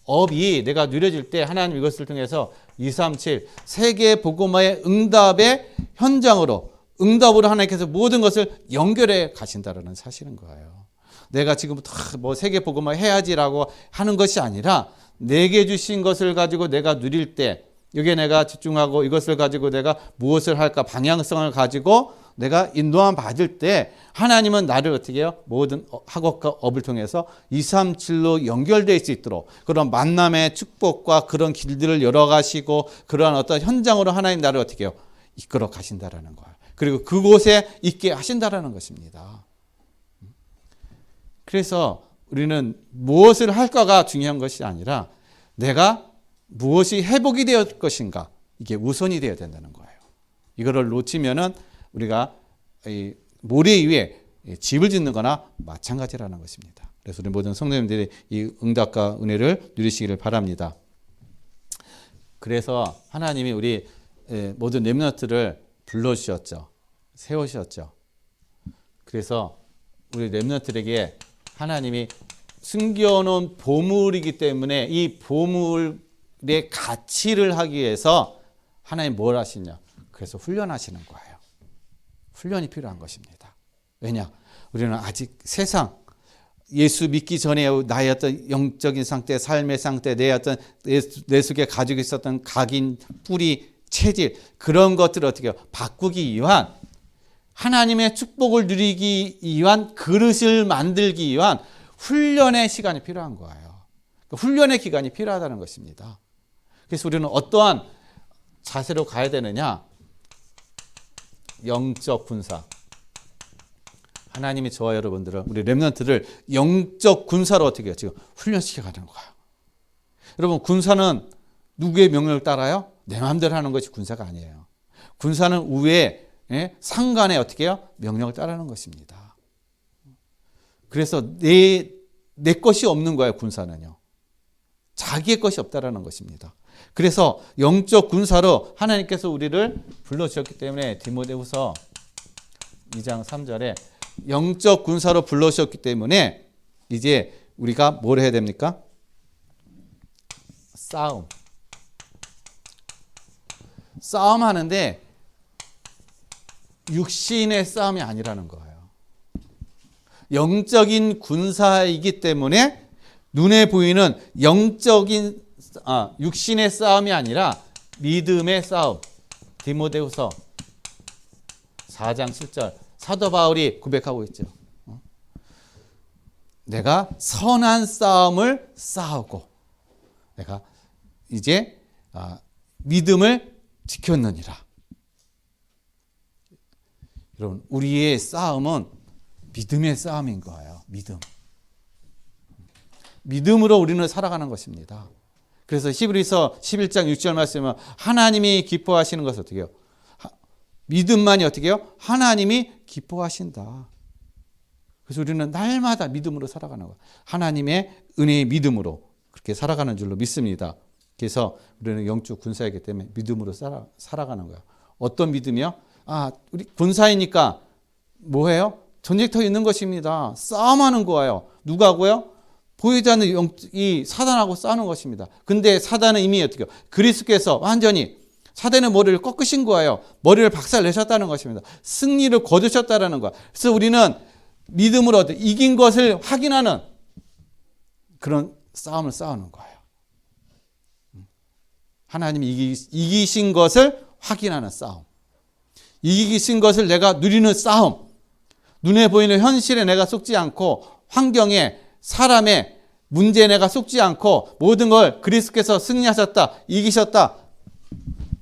업이 내가 누려질 때 하나님 이것을 통해서 237 세계 복음화의 응답의 현장으로 응답으로 하나님께서 모든 것을 연결해 가신다라는 사실인 거예요. 내가 지금부터 뭐 세계 복음화 해야지라고 하는 것이 아니라 내게 주신 것을 가지고 내가 누릴 때 여기에 내가 집중하고 이것을 가지고 내가 무엇을 할까 방향성을 가지고 내가 인도함 받을 때 하나님은 나를 어떻게 해요? 모든 학업과 업을 통해서 237로 연결될 수 있도록 그런 만남의 축복과 그런 길들을 열어가시고 그러한 어떤 현장으로 하나님 나를 어떻게 해요? 이끌어 가신다라는 거예요. 그리고 그곳에 있게 하신다라는 것입니다. 그래서 우리는 무엇을 할까가 중요한 것이 아니라 내가 무엇이 회복이 되었을 것인가 이게 우선이 되어야 된다는 거예요. 이거를 놓치면은 우리가 이 모래 위에 집을 짓는 거나 마찬가지라는 것입니다. 그래서 우리 모든 성도님들이 이 응답과 은혜를 누리시기를 바랍니다. 그래서 하나님이 우리 모든 렘넌트를 불러주셨죠. 세우셨죠. 그래서 우리 렘넌트들에게 하나님이 숨겨놓은 보물이기 때문에 이 보물의 가치를 하기 위해서 하나님 뭘 하시냐. 그래서 훈련하시는 거예요. 훈련이 필요한 것입니다. 왜냐? 우리는 아직 세상 예수 믿기 전에 나의 어떤 영적인 상태, 삶의 상태, 내 속에 가지고 있었던 각인, 뿌리, 체질 그런 것들을 어떻게 바꾸기 위한 하나님의 축복을 누리기 위한 그릇을 만들기 위한 훈련의 시간이 필요한 거예요. 훈련의 기간이 필요하다는 것입니다. 그래서 우리는 어떠한 자세로 가야 되느냐? 영적 군사. 하나님이 저와 여러분들을, 우리 렘넌트를 영적 군사로 어떻게 해요? 지금 훈련시켜 가는 거예요. 여러분, 군사는 누구의 명령을 따라요? 내 마음대로 하는 것이 군사가 아니에요. 군사는 우에 상관에 어떻게 해요? 명령을 따르는 것입니다. 그래서 내 것이 없는 거예요, 군사는요. 자기의 것이 없다라는 것입니다. 그래서 영적 군사로 하나님께서 우리를 불러주셨기 때문에 디모데후서 2장 3절에 영적 군사로 불러주셨기 때문에 이제 우리가 뭘 해야 됩니까? 싸움하는데 육신의 싸움이 아니라는 거예요. 영적인 군사이기 때문에 눈에 보이는 육신의 싸움이 아니라 믿음의 싸움. 디모데후서 4장 7절 사도 바울이 고백하고 있죠. 내가 선한 싸움을 싸우고 내가 이제 믿음을 지켰느니라. 여러분, 우리의 싸움은 믿음의 싸움인 거예요. 믿음으로 우리는 살아가는 것입니다. 그래서 히브리서 11장 6절 말씀은 하나님이 기뻐하시는 것은 어떻게 해요? 믿음만이 어떻게 해요? 하나님이 기뻐하신다. 그래서 우리는 날마다 믿음으로 살아가는 거예요. 하나님의 은혜의 믿음으로 그렇게 살아가는 줄로 믿습니다. 그래서 우리는 영적 군사이기 때문에 믿음으로 살아가는 거예요. 어떤 믿음이요? 우리 군사이니까 뭐예요? 전쟁터에 있는 것입니다. 싸움하는 거예요. 누가고요? 보이지 않는 이 사단하고 싸우는 것입니다. 근데 사단은 이미 어떻게 해요? 그리스도께서 완전히 사단의 머리를 꺾으신 거예요. 머리를 박살내셨다는 것입니다. 승리를 거두셨다는 거예요. 그래서 우리는 믿음으로 이긴 것을 확인하는 그런 싸움을 싸우는 거예요. 하나님이 이기신 것을 확인하는 싸움. 이기신 것을 내가 누리는 싸움. 눈에 보이는 현실에 내가 속지 않고 환경에 사람의 문제에 내가 속지 않고 모든 걸 그리스도께서 승리하셨다. 이기셨다.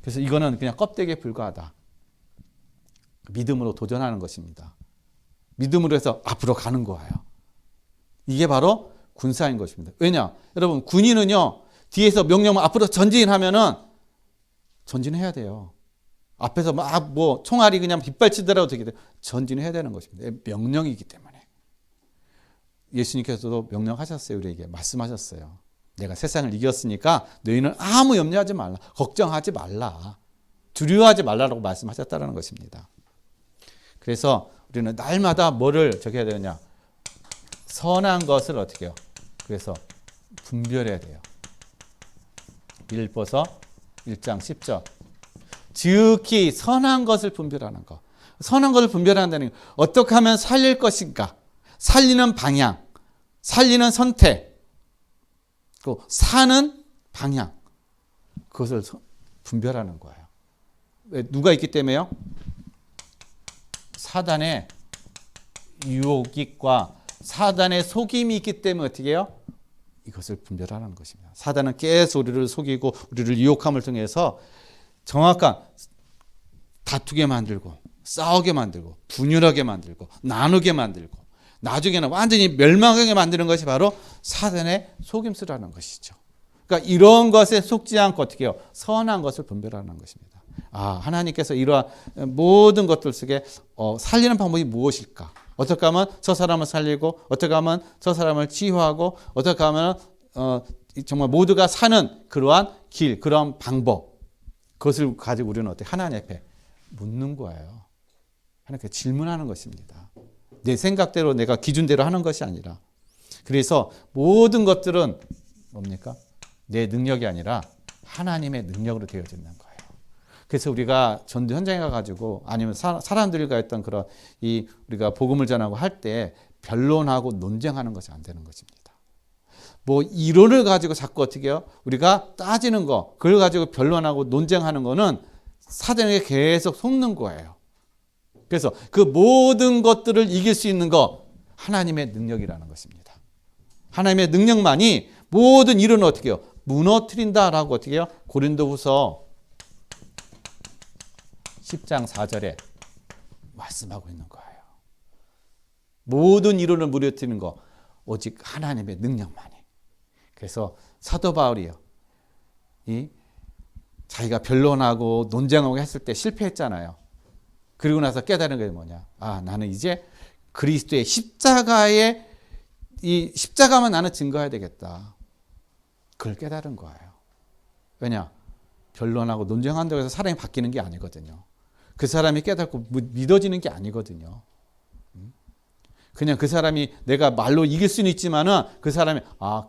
그래서 이거는 그냥 껍데기에 불과하다. 믿음으로 도전하는 것입니다. 믿음으로 해서 앞으로 가는 거예요. 이게 바로 군사인 것입니다. 왜냐? 여러분, 군인은요, 뒤에서 명령만 앞으로 전진하면은 전진해야 돼요. 앞에서 총알이 그냥 빗발치더라도 되게 전진해야 되는 것입니다. 명령이기 때문에. 예수님께서도 명령하셨어요. 우리에게 말씀하셨어요. 내가 세상을 이겼으니까 너희는 아무 염려하지 말라. 걱정하지 말라. 두려워하지 말라라고 말씀하셨다는 것입니다. 그래서 우리는 날마다 뭐를 해야 되느냐? 선한 것을 어떻게 해요? 그래서 분별해야 돼요. 빌립보서 1장 10절. 지극히 선한 것을 분별하는 것. 선한 것을 분별한다는 게 어떻게 하면 살릴 것인가? 살리는 방향, 살리는 선택, 또 사는 방향. 그것을 분별하는 거예요. 왜? 누가 있기 때문에요? 사단의 유혹과 사단의 속임이 있기 때문에 어떻게 해요? 이것을 분별하는 것입니다. 사단은 계속 우리를 속이고 우리를 유혹함을 통해서 정확한 다투게 만들고 싸우게 만들고 분열하게 만들고 나누게 만들고 나중에는 완전히 멸망하게 만드는 것이 바로 사단의 속임수라는 것이죠. 그러니까 이런 것에 속지 않고 어떻게 해요? 선한 것을 분별하는 것입니다. 하나님께서 이러한 모든 것들 속에 살리는 방법이 무엇일까? 어떻게 하면 저 사람을 살리고 어떻게 하면 저 사람을 치유하고 어떻게 하면 정말 모두가 사는 그러한 길, 그러한 방법, 그것을 가지고 우리는 어떻게 하나님 앞에 묻는 거예요. 하나님께 질문하는 것입니다. 내 생각대로 내가 기준대로 하는 것이 아니라. 그래서 모든 것들은 뭡니까? 내 능력이 아니라 하나님의 능력으로 되어지는 거예요. 그래서 우리가 전도 현장에 가가지고 아니면 사람들과 했던 그런 우리가 복음을 전하고 할 때 변론하고 논쟁하는 것이 안 되는 것입니다. 뭐 이론을 가지고 자꾸 어떻게 해요? 우리가 따지는 거, 그걸 가지고 변론하고 논쟁하는 거는 사단에게 계속 속는 거예요. 그래서 그 모든 것들을 이길 수 있는 거 하나님의 능력이라는 것입니다. 하나님의 능력만이 모든 이론을 어떻게 해요? 무너뜨린다라고 어떻게 해요? 고린도후서 10장 4절에 말씀하고 있는 거예요. 모든 이론을 무너뜨리는 거 오직 하나님의 능력만이. 그래서 사도 바울이요, 자기가 변론하고 논쟁하고 했을 때 실패했잖아요. 그리고 나서 깨달은 게 뭐냐? 나는 이제 그리스도의 십자가에 이 십자가만 나는 증거해야 되겠다. 그걸 깨달은 거예요. 왜냐? 변론하고 논쟁한다고 해서 사람이 바뀌는 게 아니거든요. 그 사람이 깨닫고 믿어지는 게 아니거든요. 그냥 그 사람이 내가 말로 이길 수는 있지만은 그 사람이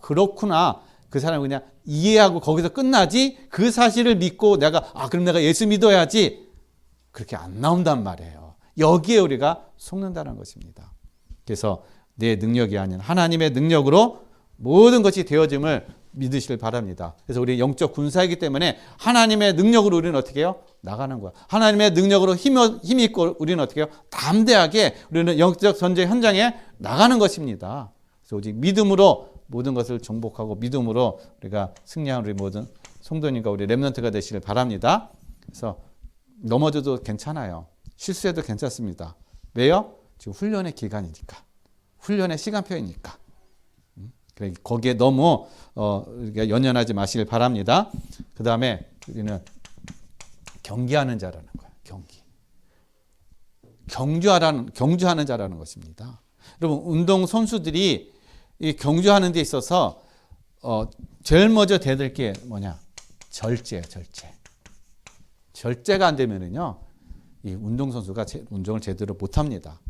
그렇구나. 그 사람이 그냥 이해하고 거기서 끝나지. 그 사실을 믿고 그럼 내가 예수 믿어야지. 그렇게 안 나온단 말이에요. 여기에 우리가 속는다는 것입니다. 그래서 내 능력이 아닌 하나님의 능력으로 모든 것이 되어짐을 믿으시길 바랍니다. 그래서 우리 영적 군사이기 때문에 하나님의 능력으로 우리는 어떻게 해요? 나가는 거야. 하나님의 능력으로 힘 있고 우리는 어떻게 해요? 담대하게 우리는 영적 전쟁 현장에 나가는 것입니다. 그래서 오직 믿음으로 모든 것을 정복하고 믿음으로 우리가 승리하는 우리 모든 성도님과 우리 렘넌트가 되시길 바랍니다. 그래서 넘어져도 괜찮아요. 실수해도 괜찮습니다. 왜요? 지금 훈련의 기간이니까. 훈련의 시간표이니까. 거기에 너무 연연하지 마시길 바랍니다. 그 다음에 우리는 경기하는 자라는 거예요. 경주하는 자라는 것입니다. 여러분, 운동 선수들이 이 경주하는 데 있어서 제일 먼저 대들 게 뭐냐? 절제예요. 절제가 안 되면은요, 이 운동 선수가 운동을 제대로 못 합니다.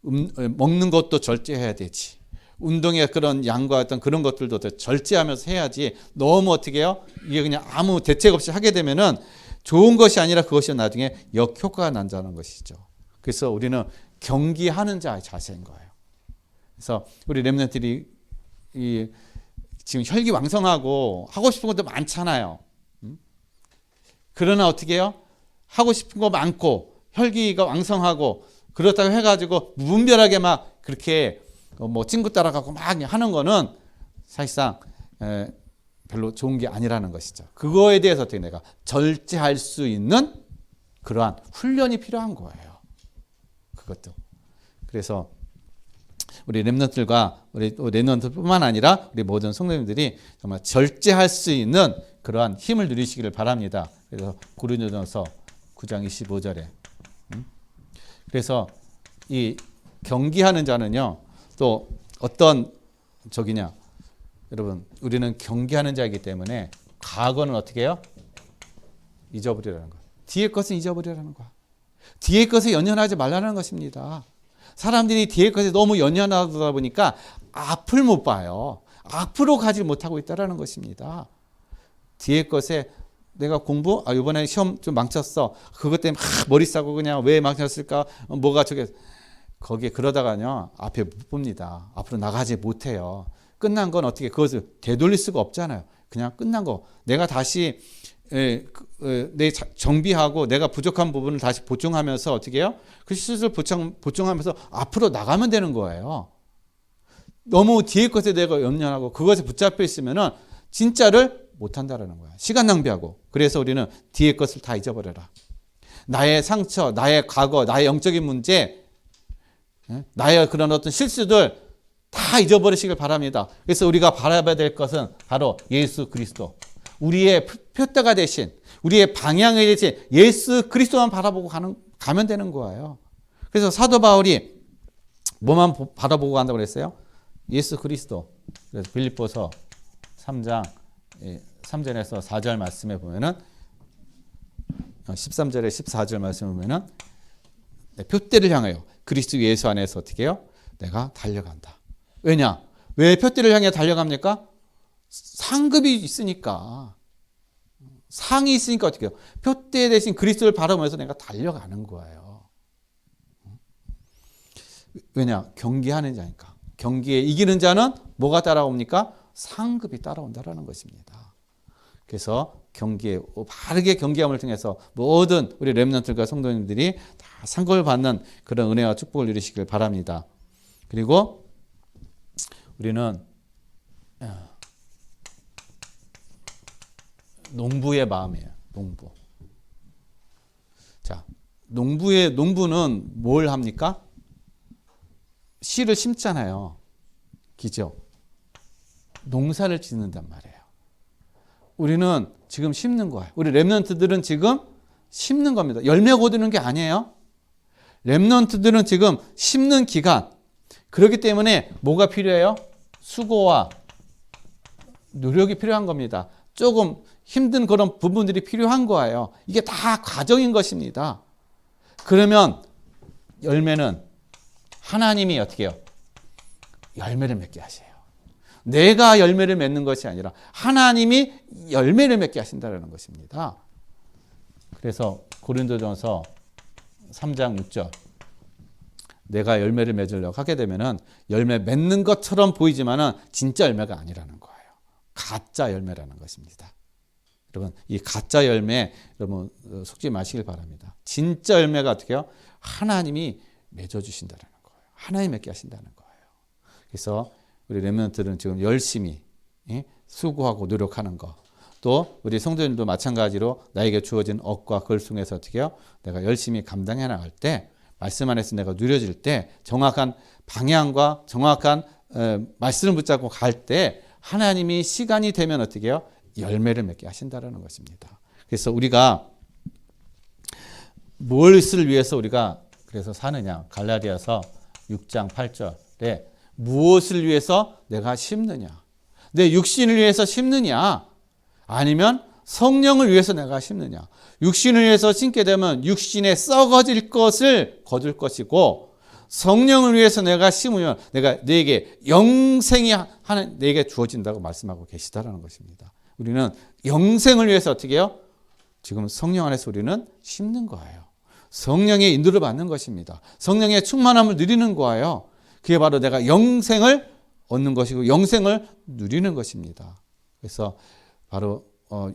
먹는 것도 절제해야 되지. 운동의 그런 양과 어떤 그런 것들도 절제하면서 해야지. 너무 어떻게 해요? 이게 그냥 아무 대책 없이 하게 되면은 좋은 것이 아니라 그것이 나중에 역효과가 난다는 것이죠. 그래서 우리는 경기하는 자의 자세인 거예요. 그래서 우리 렘넌트들이 지금 혈기왕성하고 하고 싶은 것도 많잖아요. 그러나 어떻게 해요? 하고 싶은 거 많고 혈기가 왕성하고 그렇다고 해가지고 무분별하게 막 그렇게 친구 따라가고 막 하는 거는 사실상 별로 좋은 게 아니라는 것이죠. 그거에 대해서 어떻게 내가 절제할 수 있는 그러한 훈련이 필요한 거예요. 그것도. 그래서 우리 렘넌트들과 우리 렘넌트뿐만 아니라 우리 모든 성도님들이 정말 절제할 수 있는 그러한 힘을 누리시기를 바랍니다. 그래서 고린도전서 9장 25절에 그래서 이 경기하는 자는요, 또 어떤 여러분, 우리는 경기하는 자이기 때문에 과거는 어떻게 해요? 잊어버리라는 거예요. 뒤의 것은 잊어버리라는 거야. 뒤의 것에 연연하지 말라는 것입니다. 사람들이 뒤의 것에 너무 연연하다 보니까 앞을 못 봐요. 앞으로 가지 못하고 있다는 것입니다. 뒤의 것에 내가 공부? 이번에 시험 좀 망쳤어. 그것 때문에 머리 싸고 그냥 왜 망쳤을까? 거기에 그러다가요, 앞에 못 봅니다. 앞으로 나가지 못해요. 끝난 건 어떻게 그것을 되돌릴 수가 없잖아요. 그냥 끝난 거. 내가 다시 정비하고 내가 부족한 부분을 다시 보충하면서 어떻게 해요? 그 실수를 보충하면서 앞으로 나가면 되는 거예요. 너무 뒤의 것에 내가 연연하고 그것에 붙잡혀 있으면은 진짜를 못한다라는 거야. 시간 낭비하고. 그래서 우리는 뒤의 것을 다 잊어버려라. 나의 상처, 나의 과거, 나의 영적인 문제, 나의 그런 어떤 실수들 다 잊어버리시길 바랍니다. 그래서 우리가 바라봐야 될 것은 바로 예수 그리스도. 우리의 표대가 되신, 우리의 방향이 되신 예수 그리스도만 바라보고 가면 되는 거예요. 그래서 사도 바울이 뭐만 바라보고 간다고 그랬어요? 예수 그리스도. 그래서 빌립보서 3장 3절에서 4절 말씀에 보면은 13절에 14절 말씀을 보면은 표대를 향하여 그리스도 예수 안에서 어떻게 해요? 내가 달려간다. 왜냐? 왜 표대를 향해 달려갑니까? 상급이 있으니까. 상이 있으니까 어떻게 해요? 표대 대신 그리스도를 바라보면서 내가 달려가는 거예요. 왜냐? 경기하는 자니까. 경기에 이기는 자는 뭐가 따라옵니까? 상급이 따라온다라는 것입니다. 그래서 경기에 바르게 경기함을 통해서 모든 우리 렘넌트들과 성도님들이 다 상급을 받는 그런 은혜와 축복을 누리시길 바랍니다. 그리고 우리는 농부의 마음이에요. 농부. 자, 농부는 뭘 합니까? 씨를 심잖아요. 기죠? 농사를 짓는단 말이에요. 우리는 지금 심는 거예요. 우리 렘넌트들은 지금 심는 겁니다. 열매 거두는 게 아니에요. 렘넌트들은 지금 심는 기간. 그렇기 때문에 뭐가 필요해요? 수고와 노력이 필요한 겁니다. 조금 힘든 그런 부분들이 필요한 거예요. 이게 다 과정인 것입니다. 그러면 열매는 하나님이 어떻게 해요? 열매를 맺게 하세요. 내가 열매를 맺는 것이 아니라 하나님이 열매를 맺게 하신다는 것입니다. 그래서 고린도전서 3장 6절 내가 열매를 맺으려고 하게 되면은 열매 맺는 것처럼 보이지만은 진짜 열매가 아니라는 거예요. 가짜 열매라는 것입니다. 여러분 이 가짜 열매 여러분 속지 마시길 바랍니다. 진짜 열매가 어떻게 해요? 하나님이 맺어주신다는 거예요. 하나님 맺게 하신다는 거예요. 그래서 우리 렘넌트들은 지금 열심히 수고하고 노력하는 거. 또 우리 성도님도 마찬가지로 나에게 주어진 억과 걸숭에서 어떻게 해요? 내가 열심히 감당해 나갈 때 말씀 안에서 내가 누려질 때 정확한 방향과 정확한 말씀을 붙잡고 갈 때 하나님이 시간이 되면 어떻게 해요? 열매를 맺게 하신다는 것입니다. 그래서 우리가 무엇을 위해서 우리가 그래서 사느냐? 갈라디아서 6장 8절에 무엇을 위해서 내가 심느냐? 내 육신을 위해서 심느냐? 아니면 성령을 위해서 내가 심느냐? 육신을 위해서 심게 되면 육신에 썩어질 것을 거둘 것이고 성령을 위해서 내가 심으면 내가 내게 영생이 하는 내게 주어진다고 말씀하고 계시다라는 것입니다. 우리는 영생을 위해서 어떻게 해요? 지금 성령 안에서 우리는 심는 거예요. 성령의 인도를 받는 것입니다. 성령의 충만함을 누리는 거예요. 그게 바로 내가 영생을 얻는 것이고 영생을 누리는 것입니다. 그래서 바로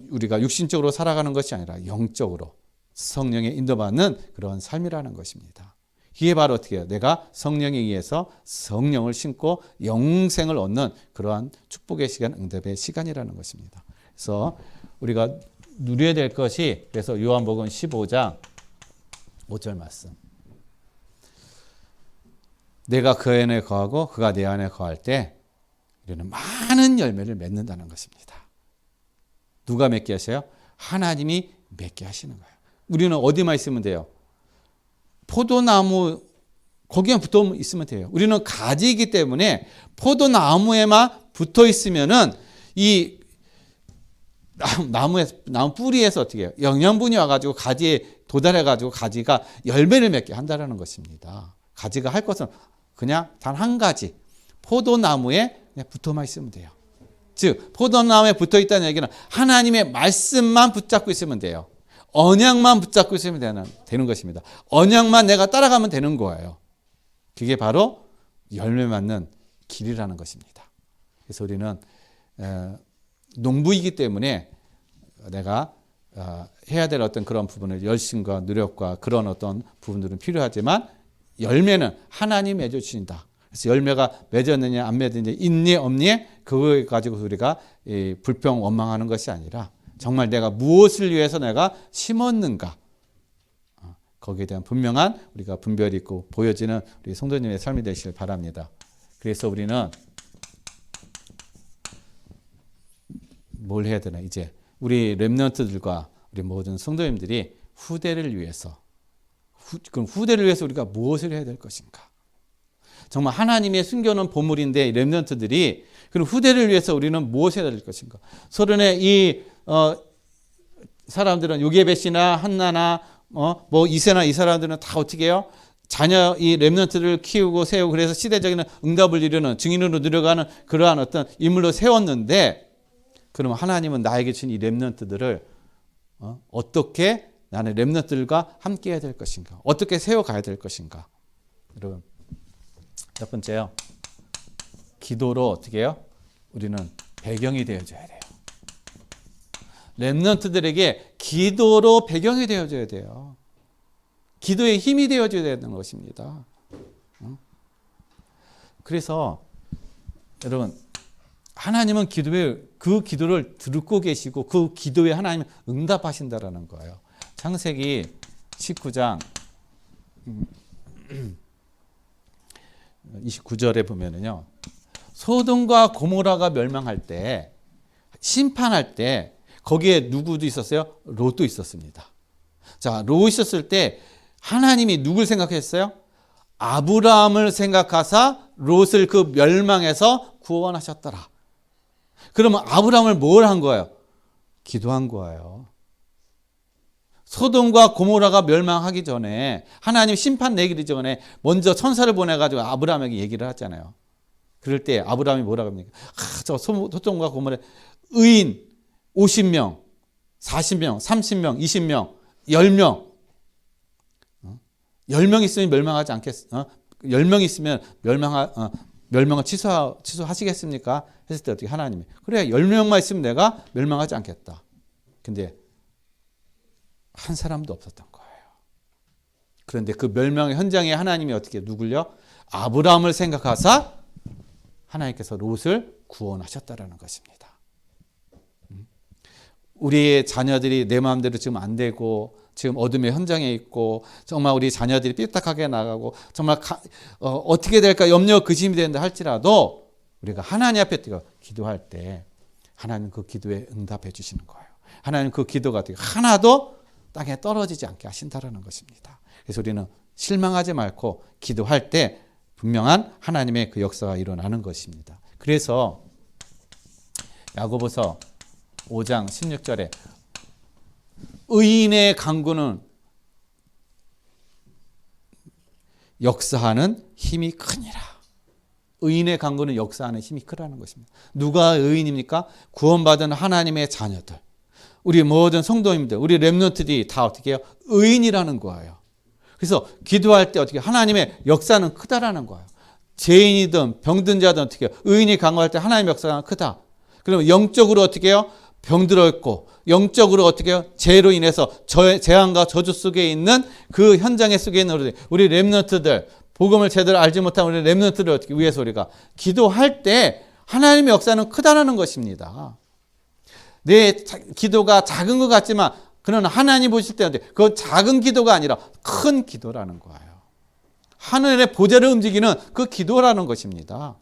우리가 육신적으로 살아가는 것이 아니라 영적으로 성령의 인도받는 그런 삶이라는 것입니다. 이게 바로 어떻게 해요? 내가 성령에 의해서 성령을 심고 영생을 얻는 그러한 축복의 시간, 응답의 시간이라는 것입니다. 그래서 우리가 누려야 될 것이 그래서 요한복음 15장 5절 말씀. 내가 그 안에 거하고 그가 내 안에 거할 때 우리는 많은 열매를 맺는다는 것입니다. 누가 맺게 하세요? 하나님이 맺게 하시는 거예요. 우리는 어디만 있으면 돼요? 포도나무 거기만 붙어 있으면 돼요. 우리는 가지이기 때문에 포도나무에만 붙어 있으면은 이 나무 뿌리에서 어떻게 해요? 영양분이 와가지고 가지에 도달해가지고 가지가 열매를 맺게 한다는 것입니다. 가지가 할 것은 그냥 단 한 가지 포도나무에 그냥 붙어만 있으면 돼요. 즉 포도나무에 붙어 있다는 얘기는 하나님의 말씀만 붙잡고 있으면 돼요. 언약만 붙잡고 있으면 되는 것입니다. 언약만 내가 따라가면 되는 거예요. 그게 바로 열매 맺는 길이라는 것입니다. 그래서 우리는 농부이기 때문에 내가 해야 될 어떤 그런 부분을 열심과 노력과 그런 어떤 부분들은 필요하지만 열매는 하나님이 맺어주신다. 그래서 열매가 맺었느냐 안 맺었느냐 있니 없니 그거 가지고 우리가 불평 원망하는 것이 아니라 정말 내가 무엇을 위해서 내가 심었는가 거기에 대한 분명한 우리가 분별이 있고 보여지는 우리 성도님의 삶이 되시길 바랍니다. 그래서 우리는 뭘 해야 되나 이제 우리 렘넌트들과 우리 모든 성도님들이 후대를 위해서 그럼 후대를 위해서 우리가 무엇을 해야 될 것인가? 정말 하나님의 숨겨놓은 보물인데 렘넌트들이 그럼 후대를 위해서 우리는 무엇을 해야 될 것인가? 서론의 이 사람들은 요게벳이나 한나나 뭐 이세나 이 사람들은 다 어떻게 해요? 자녀 이 렘넌트를 키우고 세우고 그래서 시대적인 응답을 이루는 증인으로 누려가는 그러한 어떤 인물로 세웠는데 그러면 하나님은 나에게 준 이 렘넌트들을 어떻게 나는 렘넌트들과 함께 해야 될 것인가? 어떻게 세워가야 될 것인가? 여러분 첫 번째요. 기도로 어떻게 해요? 우리는 배경이 되어줘야 돼요. 렘넌트들에게 기도로 배경이 되어줘야 돼요. 기도의 힘이 되어줘야 되는 것입니다. 그래서 여러분 하나님은 그 기도를 듣고 계시고 그 기도에 하나님은 응답하신다라는 거예요. 창세기 19장 29절에 보면은요. 소돔과 고모라가 멸망할 때 심판할 때 거기에 누구도 있었어요? 롯도 있었습니다. 자, 롯 있었을 때 하나님이 누굴 생각했어요? 아브라함을 생각하사 롯을 그 멸망에서 구원하셨더라. 그러면 아브라함을 뭘 한 거예요? 기도한 거예요. 소돔과 고모라가 멸망하기 전에 하나님 심판 내기를 전에 먼저 천사를 보내가지고 아브라함에게 얘기를 하잖아요. 그럴 때 아브라함이 뭐라고 합니까? 저 소돔과 고모라 의인 50명, 40명, 30명, 20명, 10명 10명 있으면 멸망하지 않겠어? 10명 있으면 멸망을 취소하시겠습니까? 했을 때 어떻게 하나님이 그래 10명만 있으면 내가 멸망하지 않겠다. 근데 한 사람도 없었던 거예요. 그런데 그 멸망의 현장에 하나님이 어떻게 누굴요? 아브라함을 생각하사 하나님께서 롯을 구원하셨다라는 것입니다. 우리의 자녀들이 내 마음대로 지금 안 되고 지금 어둠의 현장에 있고 정말 우리 자녀들이 삐딱하게 나가고 정말 어떻게 될까 염려 근심이 된다 할지라도 우리가 하나님 앞에 기도할 때 하나님 그 기도에 응답해 주시는 거예요. 하나님 그 기도가 하나도 땅에 떨어지지 않게 하신다라는 것입니다. 그래서 우리는 실망하지 말고 기도할 때 분명한 하나님의 그 역사가 일어나는 것입니다. 그래서 야고보서 5장 16절에 의인의 간구는 역사하는 힘이 크니라. 의인의 간구는 역사하는 힘이 크다는 것입니다. 누가 의인입니까? 구원받은 하나님의 자녀들. 우리 모든 성도님들, 우리 렘넌트들이 다 어떻게 해요? 의인이라는 거예요. 그래서 기도할 때 어떻게 하나님의 역사는 크다라는 거예요. 죄인이든 병든 자든 어떻게 해요? 의인이 간구할 때 하나님의 역사가 크다. 그러면 영적으로 어떻게 해요? 병들어 있고 영적으로 어떻게 해요? 죄로 인해서 재앙과 저주 속에 있는 그 현장에 속에 있는 우리 렘넌트들, 복음을 제대로 알지 못한 우리 렘넌트를 어떻게 위해서 우리가 기도할 때 하나님의 역사는 크다라는 것입니다. 내 기도가 작은 것 같지만 그는 하나님 보실 때 그 작은 기도가 아니라 큰 기도라는 거예요. 하늘의 보좌를 움직이는 그 기도라는 것입니다.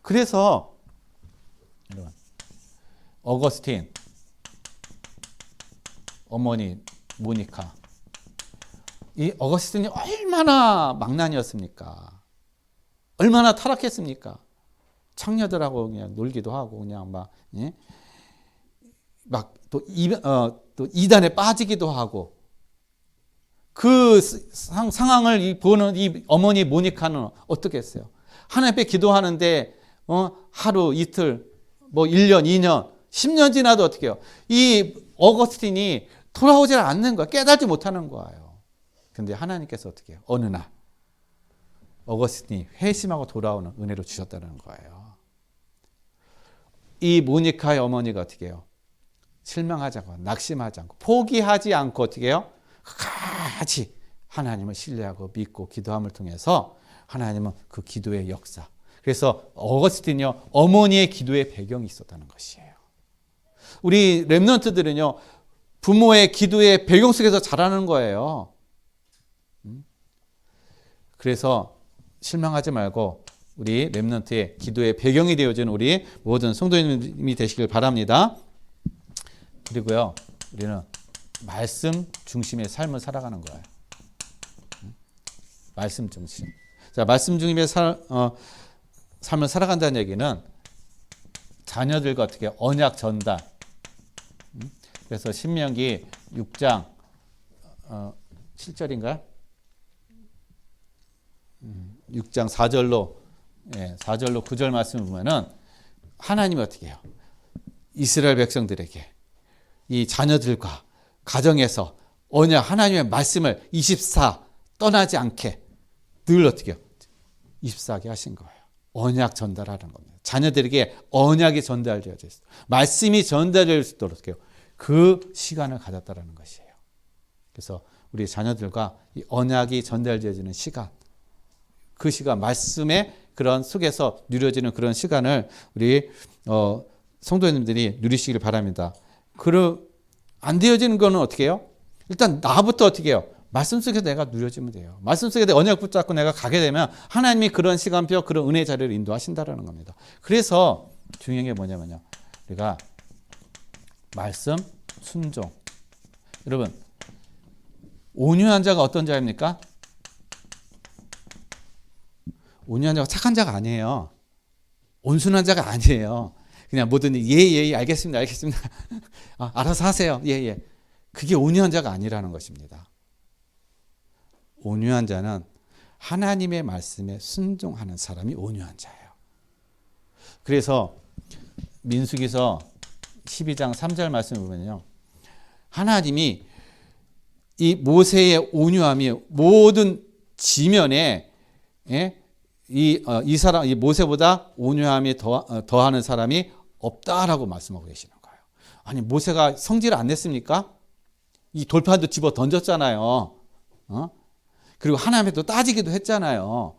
그래서 여러분 어거스틴 어머니 모니카 이 어거스틴이 얼마나 망난이었습니까? 얼마나 타락했습니까? 창녀들하고 그냥 놀기도 하고 그냥 또 이단에 빠지기도 하고 그 상황을 보는 이 어머니 모니카는 어떻게 했어요? 하나님 앞에 기도하는데 하루 이틀 1년 2년 10년 지나도 어떻게 해요? 이 어거스틴이 돌아오지 않는 거야. 깨닫지 못하는 거예요. 근데 하나님께서 어떻게 해요? 어느 날 어거스틴이 회심하고 돌아오는 은혜로 주셨다는 거예요. 이 모니카의 어머니가 어떻게 해요? 실망하지 않고 낙심하지 않고 포기하지 않고 어떻게 해요? 끝까지 하나님을 신뢰하고 믿고 기도함을 통해서 하나님은 그 기도의 역사. 그래서 어거스틴이요 어머니의 기도의 배경이 있었다는 것이에요. 우리 렘넌트들은요 부모의 기도의 배경 속에서 자라는 거예요. 그래서 실망하지 말고 우리 렘넌트의 기도의 배경이 되어진 우리 모든 성도님이 되시길 바랍니다. 그리고요 우리는 말씀 중심의 삶을 살아가는 거예요. 말씀 중심. 자, 말씀 중심의 삶을 살아간다는 얘기는 자녀들과 어떻게 언약 전달, 그래서 신명기 6장 7절인가요? 6장 4절로 4절로 9절 말씀을 보면은 하나님이 어떻게 해요? 이스라엘 백성들에게 이 자녀들과 가정에서 언약 하나님의 말씀을 24 떠나지 않게 늘 어떻게 해요? 24게 하신 거예요. 언약 전달하는 겁니다. 자녀들에게 언약이 전달되어져 있어요. 말씀이 전달될 수 있도록 어떻게 해요? 그 시간을 가졌다라는 것이에요. 그래서 우리 자녀들과 이 언약이 전달되어지는 시간, 그 시간, 말씀의 그런 속에서 누려지는 그런 시간을 우리 성도님들이 누리시길 바랍니다. 안 되어지는 거는 어떻게 해요? 일단 나부터 어떻게 해요? 말씀 속에서 내가 누려지면 돼요. 말씀 속에 언약 붙잡고 내가 가게 되면 하나님이 그런 시간표, 그런 은혜 자리를 인도하신다라는 겁니다. 그래서 중요한 게 뭐냐면요. 우리가 말씀, 순종. 여러분, 온유한 자가 어떤 자입니까? 온유한 자가 착한 자가 아니에요. 온순한 자가 아니에요. 그냥 뭐든 예, 알겠습니다. 알아서 하세요. 예. 그게 온유한 자가 아니라는 것입니다. 온유한 자는 하나님의 말씀에 순종하는 사람이 온유한 자예요. 그래서 민수기서 12장 3절 말씀을 보면요. 하나님이 이 모세의 온유함이 모든 지면에 이 모세보다 온유함이 더하는 사람이 없다라고 말씀하고 계시는 거예요. 아니 모세가 성질을 안 냈습니까? 이 돌판도 집어 던졌잖아요. 그리고 하나님한테 따지기도 했잖아요.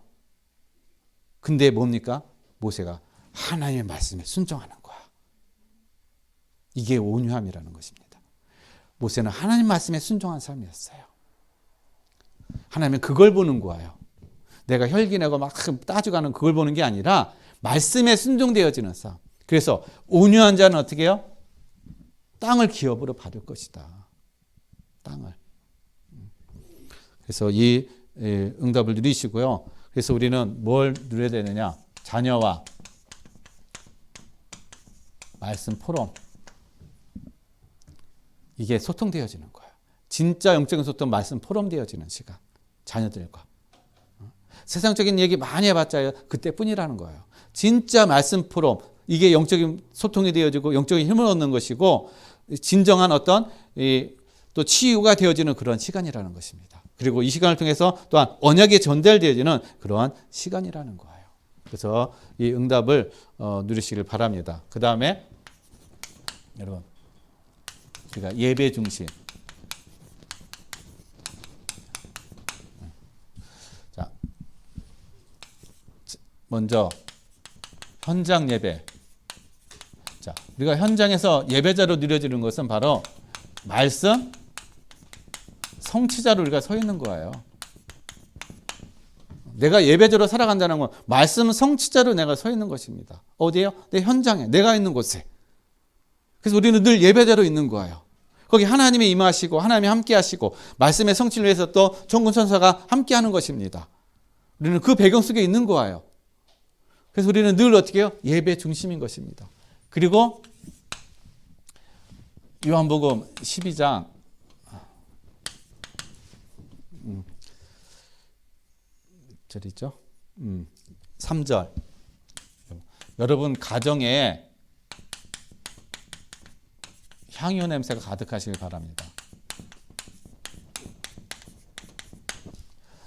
근데 뭡니까? 모세가 하나님의 말씀에 순종하는 거야. 이게 온유함이라는 것입니다. 모세는 하나님 말씀에 순종한 사람이었어요. 하나님은 그걸 보는 거예요. 내가 혈기내고 막 따져가는 그걸 보는 게 아니라 말씀에 순종되어지는 삶. 그래서 온유한 자는 어떻게 해요? 땅을 기업으로 받을 것이다. 땅을. 그래서 이 응답을 누리시고요. 그래서 우리는 뭘 누려야 되느냐? 자녀와 말씀 포럼. 이게 소통되어지는 거예요. 진짜 영적인 소통, 말씀 포럼되어지는 시간. 자녀들과. 세상적인 얘기 많이 해봤자 그때뿐이라는 거예요. 진짜 말씀 포럼. 이게 영적인 소통이 되어지고 영적인 힘을 얻는 것이고 진정한 어떤 또 치유가 되어지는 그런 시간이라는 것입니다. 그리고 이 시간을 통해서 또한 언약이 전달되어지는 그러한 시간이라는 거예요. 그래서 이 응답을 누리시길 바랍니다. 그 다음에 여러분 우리가 예배 중심. 자, 먼저 현장 예배. 자, 우리가 현장에서 예배자로 누려지는 것은 바로 말씀, 성취자로 우리가 서 있는 거예요. 내가 예배자로 살아간다는 건 말씀 성취자로 내가 서 있는 것입니다. 어디에요? 내 현장에, 내가 있는 곳에. 그래서 우리는 늘 예배자로 있는 거예요. 거기 하나님이 임하시고 하나님이 함께 하시고 말씀의 성취를 위해서 또 천군 천사가 함께 하는 것입니다. 우리는 그 배경 속에 있는 거예요. 그래서 우리는 늘 어떻게 해요? 예배 중심인 것입니다. 그리고 요한복음 12장 3절. 여러분 가정에 향유 냄새가 가득하시길 바랍니다.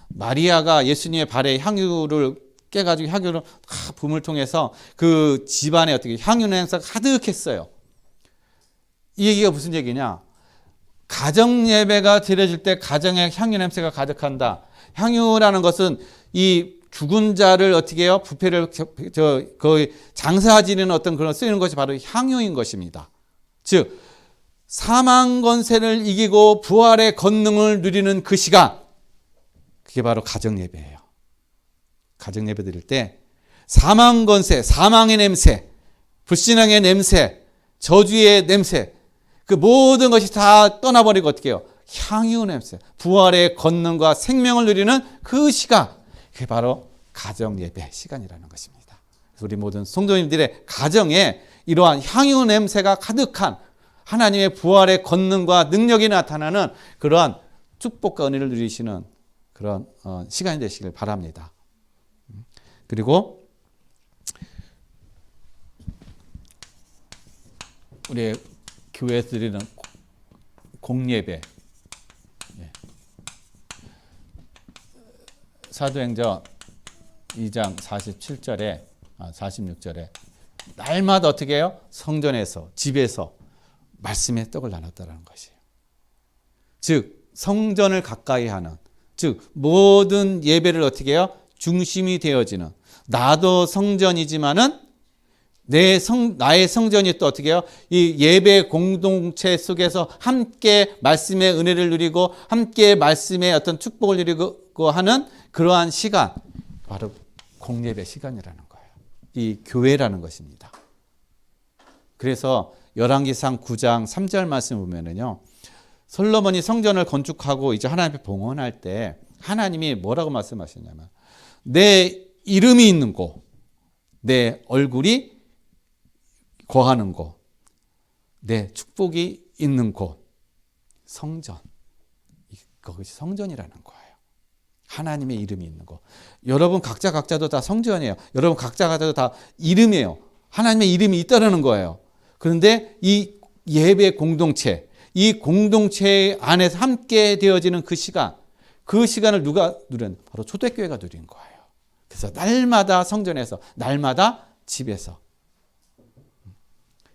마리아가 예수님의 발에 향유를 깨가지고 향유를 붐을 통해서 그 집안에 어떻게 향유 냄새가 가득했어요. 이 얘기가 무슨 얘기냐? 가정 예배가 드려질 때 가정에 향유 냄새가 가득한다. 향유라는 것은 이 죽은 자를 어떻게 해요? 부패를 거의 장사지는 어떤 그런 쓰이는 것이 바로 향유인 것입니다. 즉 사망 권세를 이기고 부활의 권능을 누리는 그 시간, 그게 바로 가정 예배예요. 가정 예배 드릴 때 사망 권세, 사망의 냄새, 불신앙의 냄새, 저주의 냄새, 그 모든 것이 다 떠나버리고 어떻게 해요? 향유 냄새, 부활의 권능과 생명을 누리는 그 시간, 그게 바로 가정 예배 시간이라는 것입니다. 그래서 우리 모든 성도님들의 가정에 이러한 향유 냄새가 가득한 하나님의 부활의 권능과 능력이 나타나는 그러한 축복과 은혜를 누리시는 그런 시간이 되시길 바랍니다. 그리고 우리 교회에서 드리는 공예배, 사도행전 2장 47절에 46절에 날마다 어떻게 해요? 성전에서 집에서 말씀의 떡을 나눴다는 것이에요. 즉 성전을 가까이 하는, 즉 모든 예배를 어떻게 해요? 중심이 되어지는, 나도 성전이지만은 나의 성전이 또 어떻게 해요? 이 예배 공동체 속에서 함께 말씀의 은혜를 누리고 함께 말씀의 어떤 축복을 누리고 하는 그러한 시간, 바로 공예배 시간이라는 거예요. 이 교회라는 것입니다. 그래서 열왕기상 9장 3절 말씀 보면은요, 솔로몬이 성전을 건축하고 이제 하나님 앞에 봉헌할 때 하나님이 뭐라고 말씀하셨냐면, 내 이름이 있는 곳, 내 얼굴이 거하는 곳, 내 축복이 있는 곳, 성전. 그것이 성전이라는 거예요. 하나님의 이름이 있는 곳. 여러분 각자도 다 성전이에요. 여러분 각자도 다 이름이에요. 하나님의 이름이 있다는 거예요. 그런데 이 예배 공동체, 이 공동체 안에서 함께 되어지는 그 시간을 누가 누린? 바로 초대교회가 누린 거예요. 그래서 날마다 성전에서, 날마다 집에서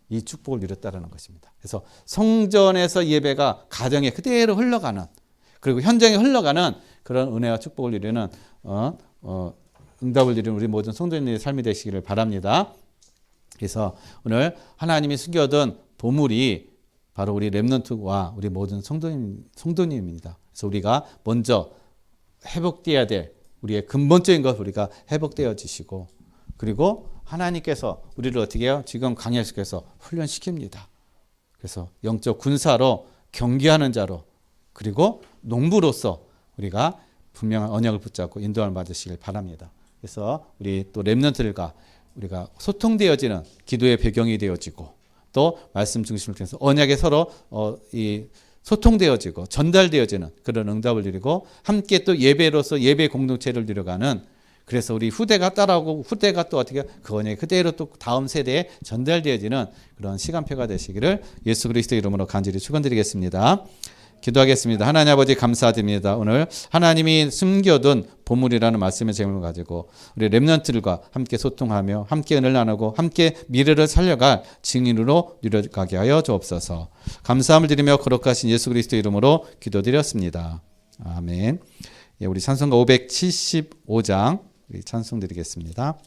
이 축복을 누렸다는 것입니다. 그래서 성전에서 예배가 가정에 그대로 흘러가는, 그리고 현장에 흘러가는 그런 은혜와 축복을 누리는 응답을 누리는 우리 모든 성도님의 삶이 되시기를 바랍니다. 그래서 오늘 하나님이 숨겨둔 보물이 바로 우리 렘넌트와 우리 모든 성도님입니다. 그래서 우리가 먼저 회복되어야 될 우리의 근본적인 것, 우리가 회복되어지시고, 그리고 하나님께서 우리를 어떻게 해요? 지금 강야식에서 훈련시킵니다. 그래서 영적 군사로, 경계하는 자로, 그리고 농부로서 우리가 분명한 언약을 붙잡고 인도함을 받으시길 바랍니다. 그래서 우리 또 렘넌트들과 우리가 소통되어지는 기도의 배경이 되어지고, 또 말씀 중심을 통해서 언약에 서로 소통되어지고 전달되어지는 그런 응답을 누리고, 함께 또 예배로서 예배 공동체를 누려가는, 그래서 우리 후대가 따라오고 후대가 또 어떻게 그 언약이 그대로 또 다음 세대에 전달되어지는 그런 시간표가 되시기를 예수 그리스도 이름으로 간절히 축원드리겠습니다. 기도하겠습니다. 하나님 아버지 감사드립니다. 오늘 하나님이 숨겨둔 보물이라는 말씀의 제목을 가지고 우리 렘넌트들과 함께 소통하며 함께 은혜를 나누고 함께 미래를 살려갈 증인으로 누려가게 하여 주옵소서. 감사함을 드리며 거룩하신 예수 그리스도 이름으로 기도드렸습니다. 아멘. 우리 찬송가 575장 찬송 드리겠습니다.